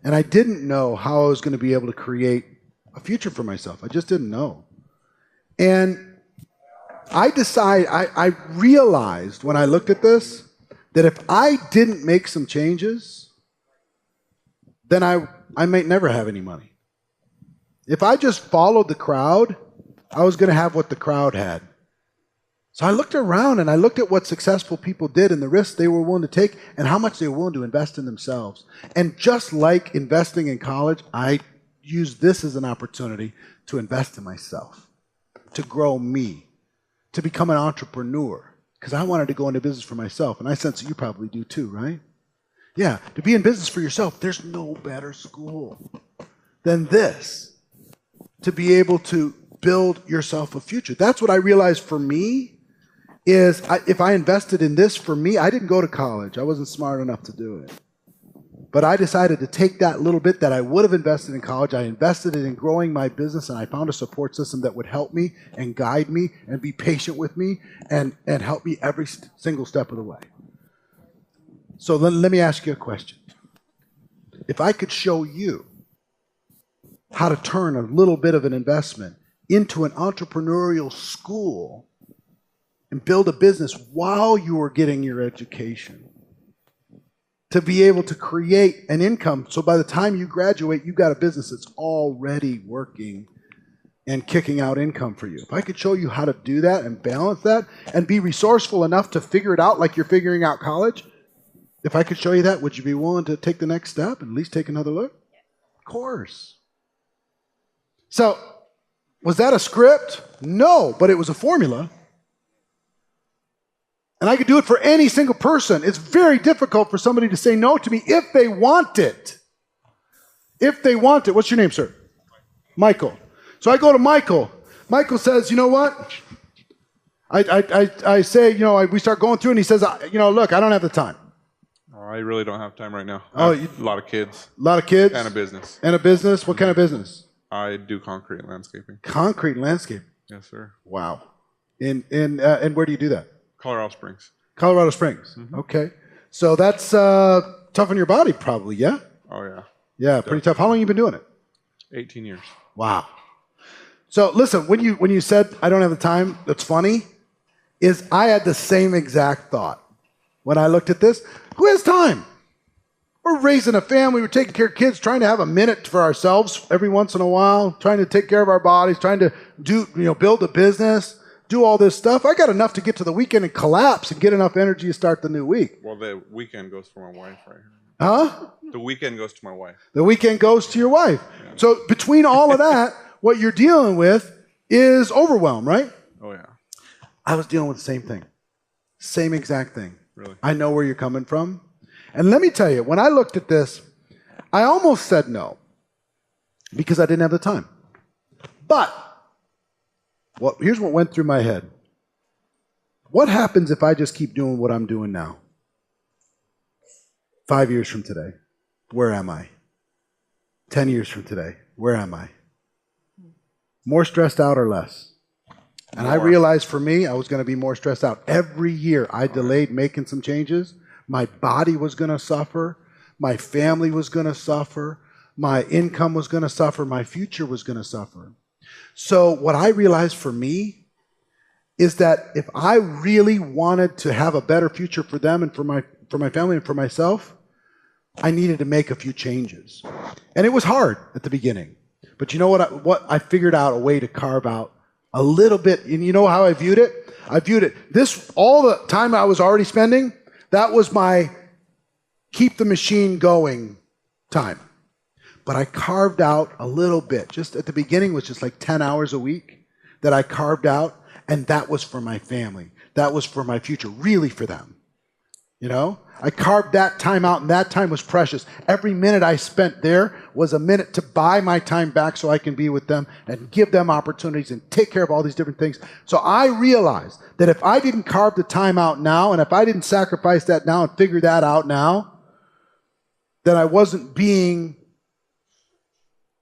And I didn't know how I was going to be able to create a future for myself. I just didn't know. And I realized when I looked at this that if I didn't make some changes, then I might never have any money. If I just followed the crowd, I was going to have what the crowd had. So I looked around and I looked at what successful people did and the risks they were willing to take and how much they were willing to invest in themselves. And just like investing in college, I used this as an opportunity to invest in myself, to grow me, to become an entrepreneur, because I wanted to go into business for myself. And I sense that you probably do too, right? Yeah, to be in business for yourself, there's no better school than this, to be able to build yourself a future. That's what I realized for me is if I invested in this for me, I didn't go to college. I wasn't smart enough to do it. But I decided to take that little bit that I would have invested in college, I invested it in growing my business, and I found a support system that would help me and guide me and be patient with me and help me every single step of the way. So let me ask you a question. If I could show you how to turn a little bit of an investment into an entrepreneurial school and build a business while you were getting your education, to be able to create an income so by the time you graduate, you've got a business that's already working and kicking out income for you. If I could show you how to do that and balance that and be resourceful enough to figure it out like you're figuring out college, if I could show you that, would you be willing to take the next step and at least take another look? Of course. So, was that a script? No, but it was a formula. And I could do it for any single person. It's very difficult for somebody to say no to me if they want it. If they want it. What's your name, sir? Michael. So I go to Michael. Michael says, you know what? I say, we start going through and he says, look, I don't have the time. I really don't have time right now. I have a lot of kids. A lot of kids? And a business. And a business? What kind of business? I do concrete and landscaping. Concrete and landscaping? Yes, sir. Wow. And where do you do that? Colorado Springs. Colorado Springs. Okay. So that's tough on your body probably, yeah? Oh, yeah. Yeah, pretty tough. How long have you been doing it? 18 years. Wow. So listen, when you said, I don't have the time, that's funny, is I had the same exact thought when I looked at this. Who has time? We're raising a family, we're taking care of kids, trying to have a minute for ourselves every once in a while, trying to take care of our bodies, trying to build a business, do all this stuff. I got enough to get to the weekend and collapse and get enough energy to start the new week. Well, the weekend goes for my wife right here. Huh? The weekend goes to my wife. The weekend goes to your wife. Yeah. So between all of that, what you're dealing with is overwhelm, right? Oh, yeah. I was dealing with the same thing. Same exact thing. Really? I know where you're coming from. And let me tell you, when I looked at this, I almost said no because I didn't have the time. But here's what went through my head. What happens if I just keep doing what I'm doing now? 5 years from today, where am I? 10 years from today, where am I? More stressed out or less? And I realized for me, I was going to be more stressed out. Every year I delayed making some changes. My body was going to suffer. My family was going to suffer. My income was going to suffer. My future was going to suffer. So what I realized for me is that if I really wanted to have a better future for them and for my family and for myself, I needed to make a few changes. And it was hard at the beginning. But you know what I figured out a way to carve out a little bit. And you know how I viewed it? I viewed it, all the time I was already spending, that was my keep the machine going time. But I carved out a little bit. Just at the beginning was just like 10 hours a week that I carved out. And that was for my family. That was for my future, really for them. You know? I carved that time out, and that time was precious. Every minute I spent there was a minute to buy my time back so I can be with them and give them opportunities and take care of all these different things. So I realized that if I didn't carve the time out now, and if I didn't sacrifice that now and figure that out now, then I wasn't being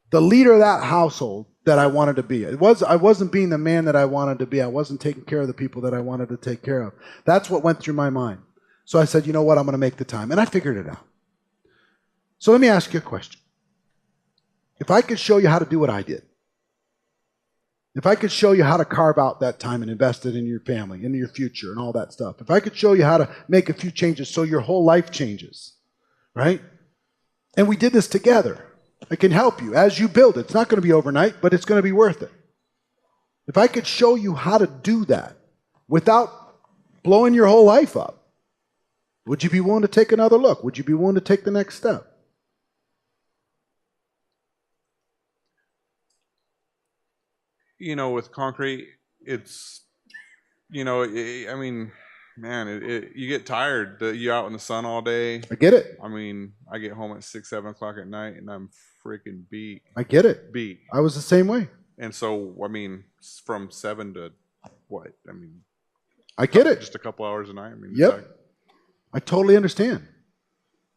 the leader of that household that I wanted to be. I wasn't being the man that I wanted to be. I wasn't taking care of the people that I wanted to take care of. That's what went through my mind. So I said, you know what, I'm going to make the time. And I figured it out. So let me ask you a question. If I could show you how to do what I did, if I could show you how to carve out that time and invest it in your family, in your future, and all that stuff, if I could show you how to make a few changes so your whole life changes, right? And we did this together. I can help you as you build it. It's not going to be overnight, but it's going to be worth it. If I could show you how to do that without blowing your whole life up, would you be willing to take another look? Would you be willing to take the next step? You know, with concrete, it's, you know, I mean, man, you get tired. You're out in the sun all day. I get it. I mean, I get home at 6, 7 o'clock at night, and I'm freaking beat. I get it. Beat. I was the same way. And so, I mean, from 7 to what? I mean, I get it. Just a couple hours a night. I mean, yep. I totally understand.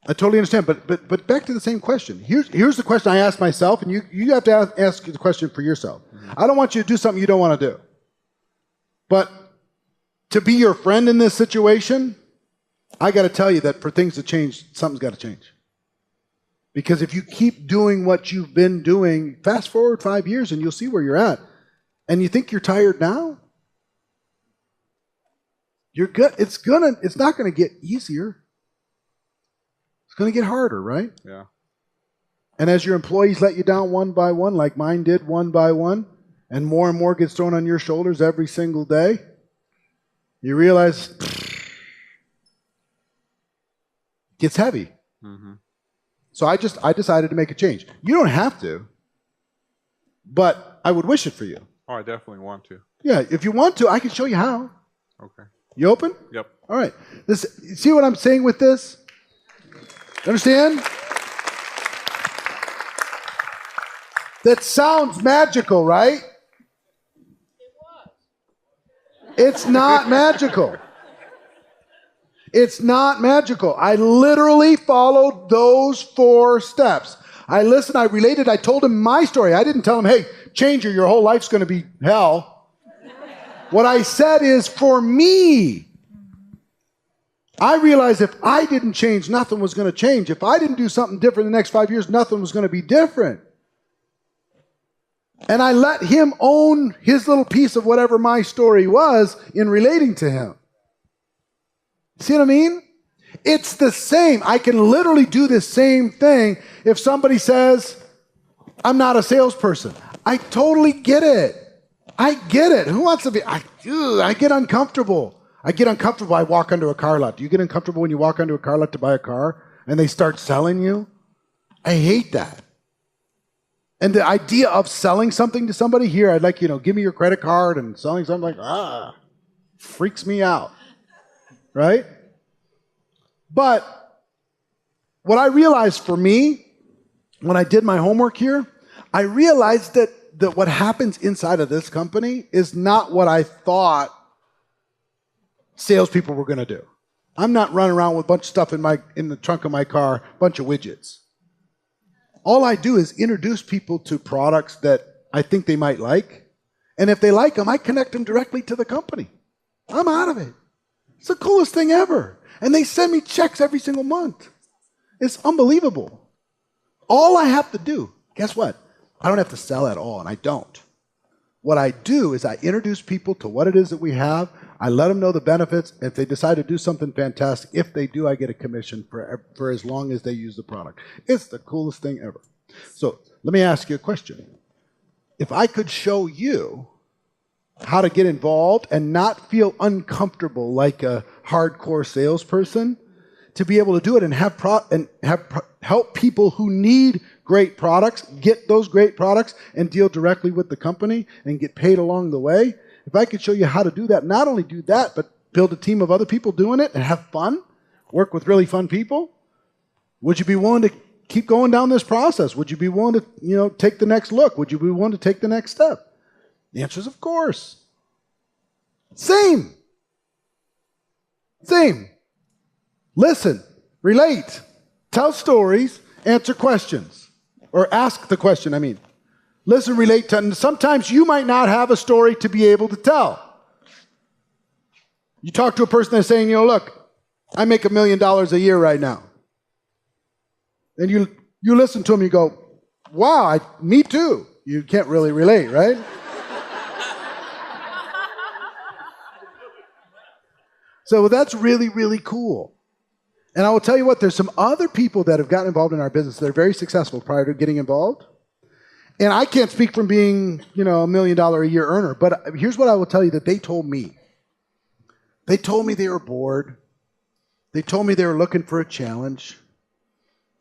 But back to the same question. Here's the question I asked myself, and you have to ask the question for yourself. Mm-hmm. I don't want you to do something you don't want to do. But to be your friend in this situation, I got to tell you that for things to change, something's got to change. Because if you keep doing what you've been doing, fast forward 5 years and you'll see where you're at. And you think you're tired now? You're good. It's not going to get easier. It's going to get harder, right? Yeah. And as your employees let you down one by one, like mine did one by one, and more gets thrown on your shoulders every single day, you realize it gets heavy. Mm-hmm. So I decided to make a change. You don't have to, but I would wish it for you. Oh, I definitely want to. Yeah, if you want to, I can show you how. Okay. You open? Yep. All right. See what I'm saying with this? Understand? That sounds magical, right? It's not magical. It's not magical. I literally followed those 4 steps. I listened, I related, I told him my story. I didn't tell him, hey, change your whole life's going to be hell. What I said is, for me, I realized if I didn't change, nothing was going to change. If I didn't do something different in the next 5 years, nothing was going to be different. And I let him own his little piece of whatever my story was in relating to him. See what I mean? It's the same. I can literally do the same thing if somebody says, I'm not a salesperson. I totally get it. I get it. Who wants to be? I get uncomfortable. I walk under a car lot. Do you get uncomfortable when you walk under a car lot to buy a car and they start selling you? I hate that. And the idea of selling something to somebody here, I'd like, give me your credit card and selling something freaks me out. Right? But what I realized for me, when I did my homework here, I realized that what happens inside of this company is not what I thought salespeople were going to do. I'm not running around with a bunch of stuff in the trunk of my car, a bunch of widgets. All I do is introduce people to products that I think they might like. And if they like them, I connect them directly to the company. I'm out of it. It's the coolest thing ever. And they send me checks every single month. It's unbelievable. All I have to do, guess what? I don't have to sell at all, and I don't. What I do is I introduce people to what it is that we have. I let them know the benefits. If they decide to do something fantastic, if they do, I get a commission for as long as they use the product. It's the coolest thing ever. So let me ask you a question. If I could show you how to get involved and not feel uncomfortable like a hardcore salesperson, to be able to do it and help people who need great products get those great products and deal directly with the company and get paid along the way. If I could show you how to do that, not only do that, but build a team of other people doing it and have fun, work with really fun people, would you be willing to keep going down this process? Would you be willing to, take the next look? Would you be willing to take the next step? The answer is of course. Same. Listen, relate, tell stories, answer questions, or ask the question, Listen, relate, and sometimes you might not have a story to be able to tell. You talk to a person that's saying, look, I make $1 million a year right now. And you listen to them, you go, wow, me too. You can't really relate, right? So that's really, really cool. And I will tell you what, there's some other people that have gotten involved in our business that are very successful prior to getting involved. And I can't speak from being, $1 million a year earner, but here's what I will tell you that they told me. They told me they were bored. They told me they were looking for a challenge.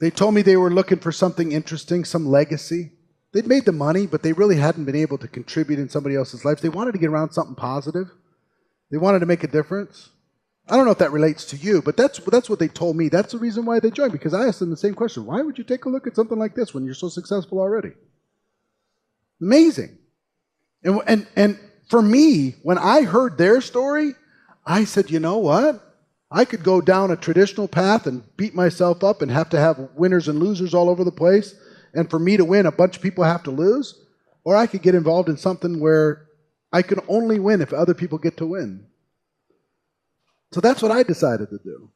They told me they were looking for something interesting, some legacy. They'd made the money, but they really hadn't been able to contribute in somebody else's life. They wanted to get around something positive. They wanted to make a difference. I don't know if that relates to you, but that's what they told me. That's the reason why they joined, because I asked them the same question. Why would you take a look at something like this when you're so successful already? Amazing. And for me, when I heard their story, I said, you know what? I could go down a traditional path and beat myself up and have to have winners and losers all over the place. And for me to win, a bunch of people have to lose. Or I could get involved in something where I can only win if other people get to win. So that's what I decided to do.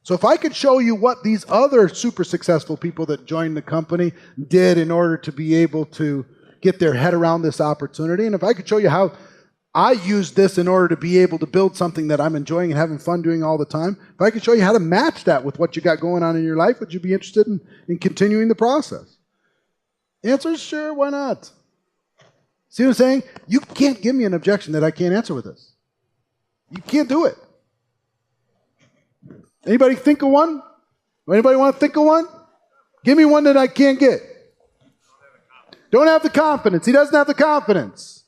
So if I could show you what these other super successful people that joined the company did in order to be able to get their head around this opportunity, and if I could show you how I used this in order to be able to build something that I'm enjoying and having fun doing all the time, if I could show you how to match that with what you got going on in your life, would you be interested in continuing the process? The answer is sure, why not? See what I'm saying? You can't give me an objection that I can't answer with this. You can't do it. Anybody think of one? Anybody want to think of one? Give me one that I can't get. Don't have the confidence. He doesn't have the confidence.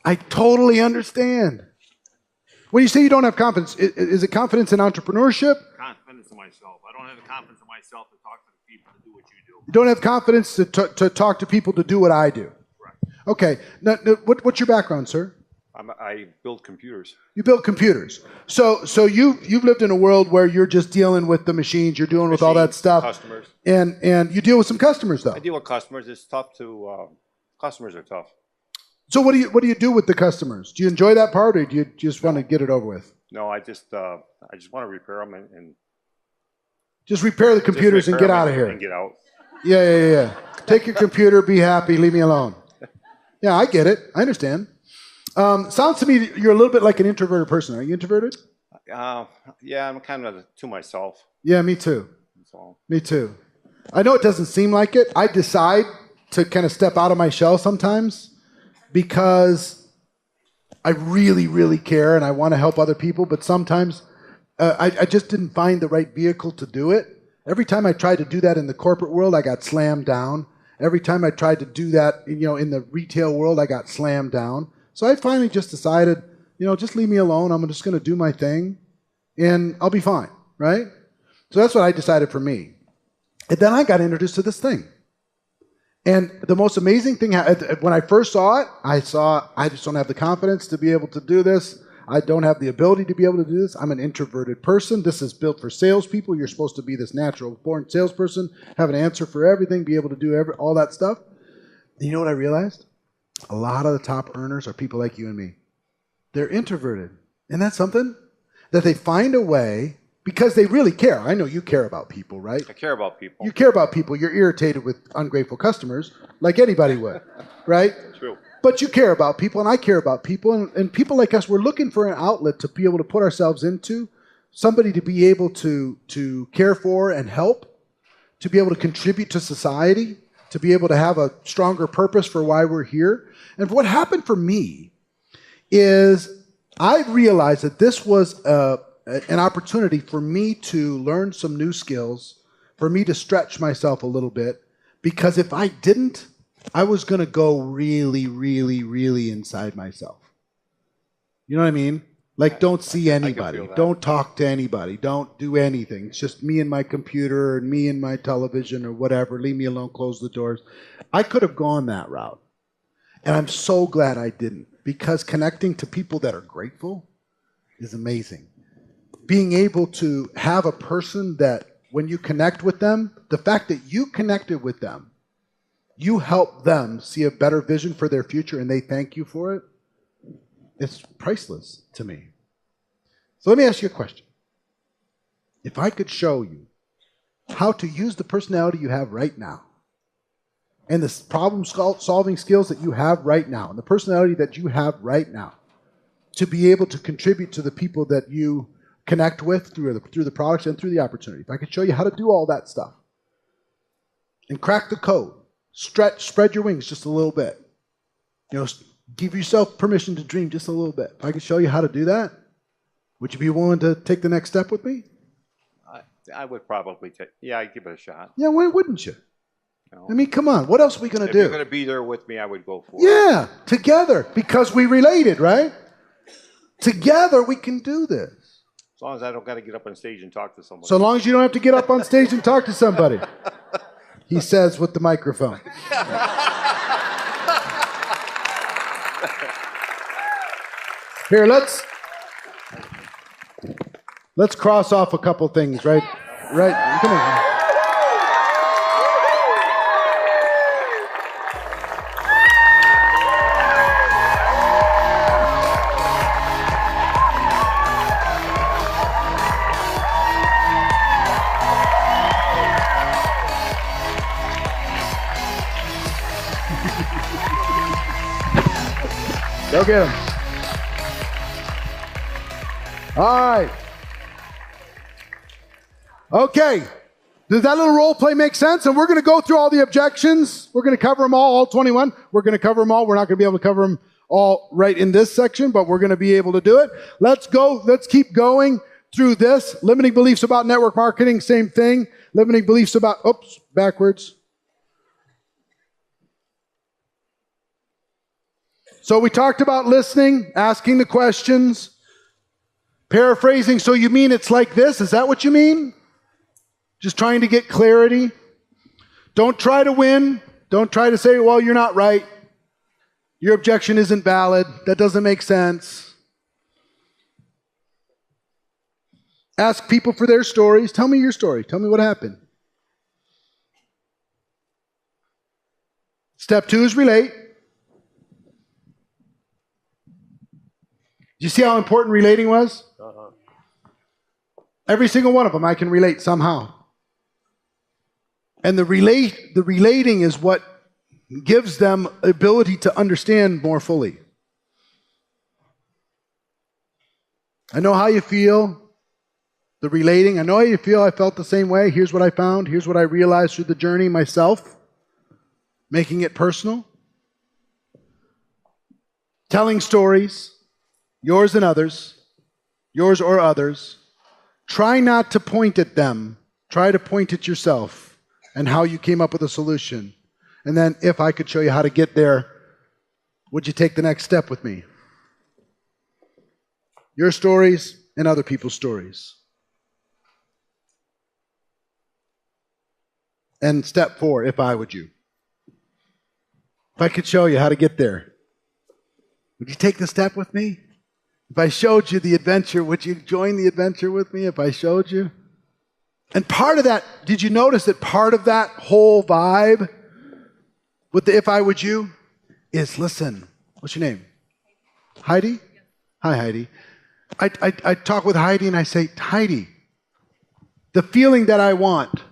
I totally understand. When you say you don't have confidence, is it confidence in entrepreneurship? Confidence in myself. I don't have the confidence in myself to talk to the people to do what you do. You don't have confidence to talk to people to do what I do. Right. Okay. Now, what's your background, sir? I build computers. You build computers. So you've lived in a world where you're just dealing with the machines, you're dealing with all that stuff. Customers. And you deal with some customers, though. I deal with customers. It's tough to, customers are tough. So what do you do with the customers? Do you enjoy that part, or do you just want to get it over with? No, I just want to repair them and Just repair the just computers and repair get 'em out of here. and get out. Yeah. Take your computer, be happy, leave me alone. Yeah, I get it. I understand. Sounds to me you're a little bit like an introverted person. Are you introverted? Yeah, I'm kind of to myself. Yeah, me too. So Me too. I know it doesn't seem like it. I decide to kind of step out of my shell sometimes because I really, really care and I want to help other people, but sometimes I just didn't find the right vehicle to do it. Every time I tried to do that in the corporate world, I got slammed down. Every time I tried to do that, in the retail world, I got slammed down. So I finally just decided, just leave me alone. I'm just going to do my thing and I'll be fine, right? So that's what I decided for me. And then I got introduced to this thing. And the most amazing thing, when I first saw it, I just don't have the confidence to be able to do this. I don't have the ability to be able to do this. I'm an introverted person. This is built for salespeople. You're supposed to be this natural-born salesperson, have an answer for everything, be able to do all that stuff. And you know what I realized? A lot of the top earners are people like you and me. They're introverted. Isn't that something? That they find a way, because they really care. I know you care about people, right? I care about people. You care about people. You're irritated with ungrateful customers, like anybody would, right? True. But you care about people, and I care about people. And people like us, we're looking for an outlet to be able to put ourselves into, somebody to be able to care for and help, to be able to contribute to society, to be able to have a stronger purpose for why we're here. And what happened for me is I realized that this was an opportunity for me to learn some new skills, for me to stretch myself a little bit, because if I didn't, I was going to go really, really, really inside myself. You know what I mean? Like, don't see anybody. Don't talk to anybody. Don't do anything. It's just me and my computer and me and my television or whatever. Leave me alone. Close the doors. I could have gone that route. And I'm so glad I didn't, because connecting to people that are grateful is amazing. Being able to have a person that when you connect with them, the fact that you connected with them, you help them see a better vision for their future and they thank you for it, it's priceless to me. So let me ask you a question. If I could show you how to use the personality you have right now and the problem-solving skills that you have right now and the personality that you have right now to be able to contribute to the people that you connect with through the products and through the opportunity, if I could show you how to do all that stuff and crack the code, spread your wings just a little bit, give yourself permission to dream just a little bit. If I could show you how to do that, would you be willing to take the next step with me? I would probably I'd give it a shot. Yeah, why wouldn't you? No. I mean, come on. What else are we going to do? If you're going to be there with me, I would go for it. Yeah, together, because we related, right? Together, we can do this. As long as I don't got to get up on stage and talk to somebody. So long as you don't have to get up on stage and talk to somebody. He says with the microphone. Here, let's cross off a couple things, right? Right. Come on. Go get him. All right. Okay. Does that little role play make sense? And we're going to go through all the objections. We're going to cover them all 21. We're going to cover them all. We're not going to be able to cover them all right in this section, but we're going to be able to do it. Let's go. Let's keep going through this. Limiting beliefs about network marketing, same thing. Limiting beliefs about, backwards. So we talked about listening, asking the questions, paraphrasing. So you mean it's like this? Is that what you mean? Just trying to get clarity. Don't try to win. Don't try to say, well, you're not right. Your objection isn't valid. That doesn't make sense. Ask people for their stories. Tell me your story. Tell me what happened. Step 2 is relate. Do you see how important relating was? Every single one of them I can relate somehow. And the relating is what gives them ability to understand more fully. I know how you feel. The relating, I know how you feel. I felt the same way. Here's what I found. Here's what I realized through the journey myself. Making it personal. Telling stories, yours and others, yours or others. Try not to point at them. Try to point at yourself and how you came up with a solution. And then if I could show you how to get there, would you take the next step with me? Your stories and other people's stories. And step 4, if I would you. If I could show you how to get there, would you take the step with me? If I showed you the adventure, would you join the adventure with me if I showed you? And part of that, did you notice that part of that whole vibe with the if I would you is, listen, what's your name? Heidi? Hi, Heidi. I talk with Heidi and I say, Heidi, the feeling that I want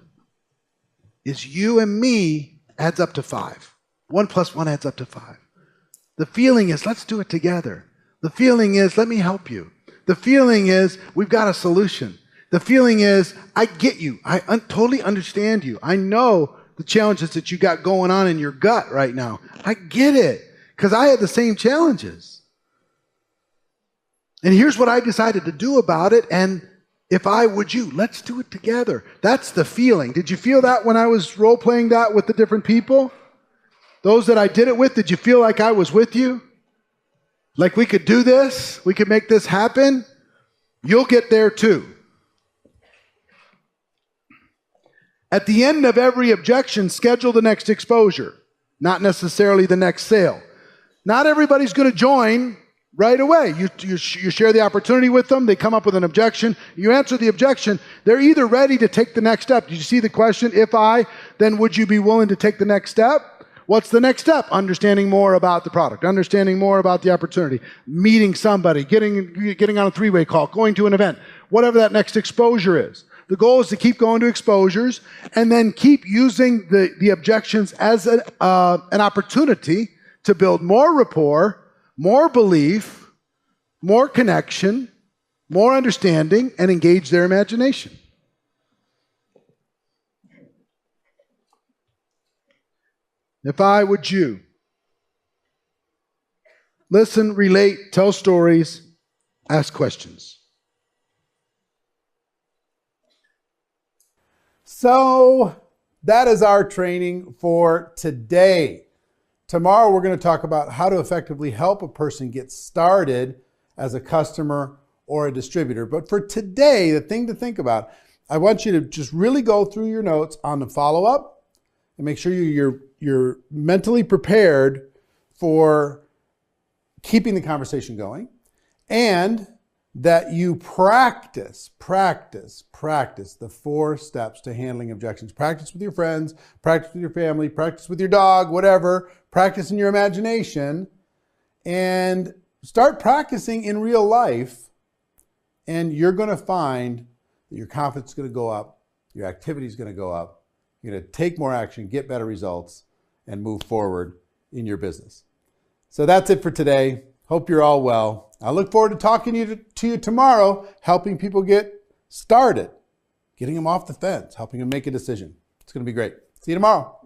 is you and me adds up to 5. 1 + 1 adds up to 5. The feeling is, let's do it together. The feeling is, let me help you. The feeling is, we've got a solution. The feeling is, I get you. I totally understand you. I know the challenges that you got going on in your gut right now. I get it, because I had the same challenges. And here's what I decided to do about it, and if I would you, let's do it together. That's the feeling. Did you feel that when I was role-playing that with the different people? Those that I did it with, did you feel like I was with you? Like we could do this? We could make this happen? You'll get there too. At the end of every objection, schedule the next exposure, not necessarily the next sale. Not everybody's going to join right away. You share the opportunity with them. They come up with an objection. You answer the objection. They're either ready to take the next step. Did you see the question? If I, then would you be willing to take the next step? What's the next step? Understanding more about the product, understanding more about the opportunity, meeting somebody, getting on a 3-way call, going to an event, whatever that next exposure is. The goal is to keep going to exposures and then keep using the objections as an opportunity to build more rapport, more belief, more connection, more understanding, and engage their imagination. If I would you, listen, relate, tell stories, ask questions. So that is our training for today. Tomorrow we're going to talk about how to effectively help a person get started as a customer or a distributor. But for today, the thing to think about, I want you to just really go through your notes on the follow-up and make sure you're mentally prepared for keeping the conversation going, and that you practice the 4 steps to handling objections. Practice with your friends, practice with your family, practice with your dog, whatever. Practice in your imagination, and start practicing in real life, and you're going to find that your confidence is going to go up, your activity is going to go up, you're going to take more action, get better results, and move forward in your business. So that's it for today. Hope you're all well. I look forward to talking to you tomorrow, helping people get started, getting them off the fence, helping them make a decision. It's going to be great. See you tomorrow.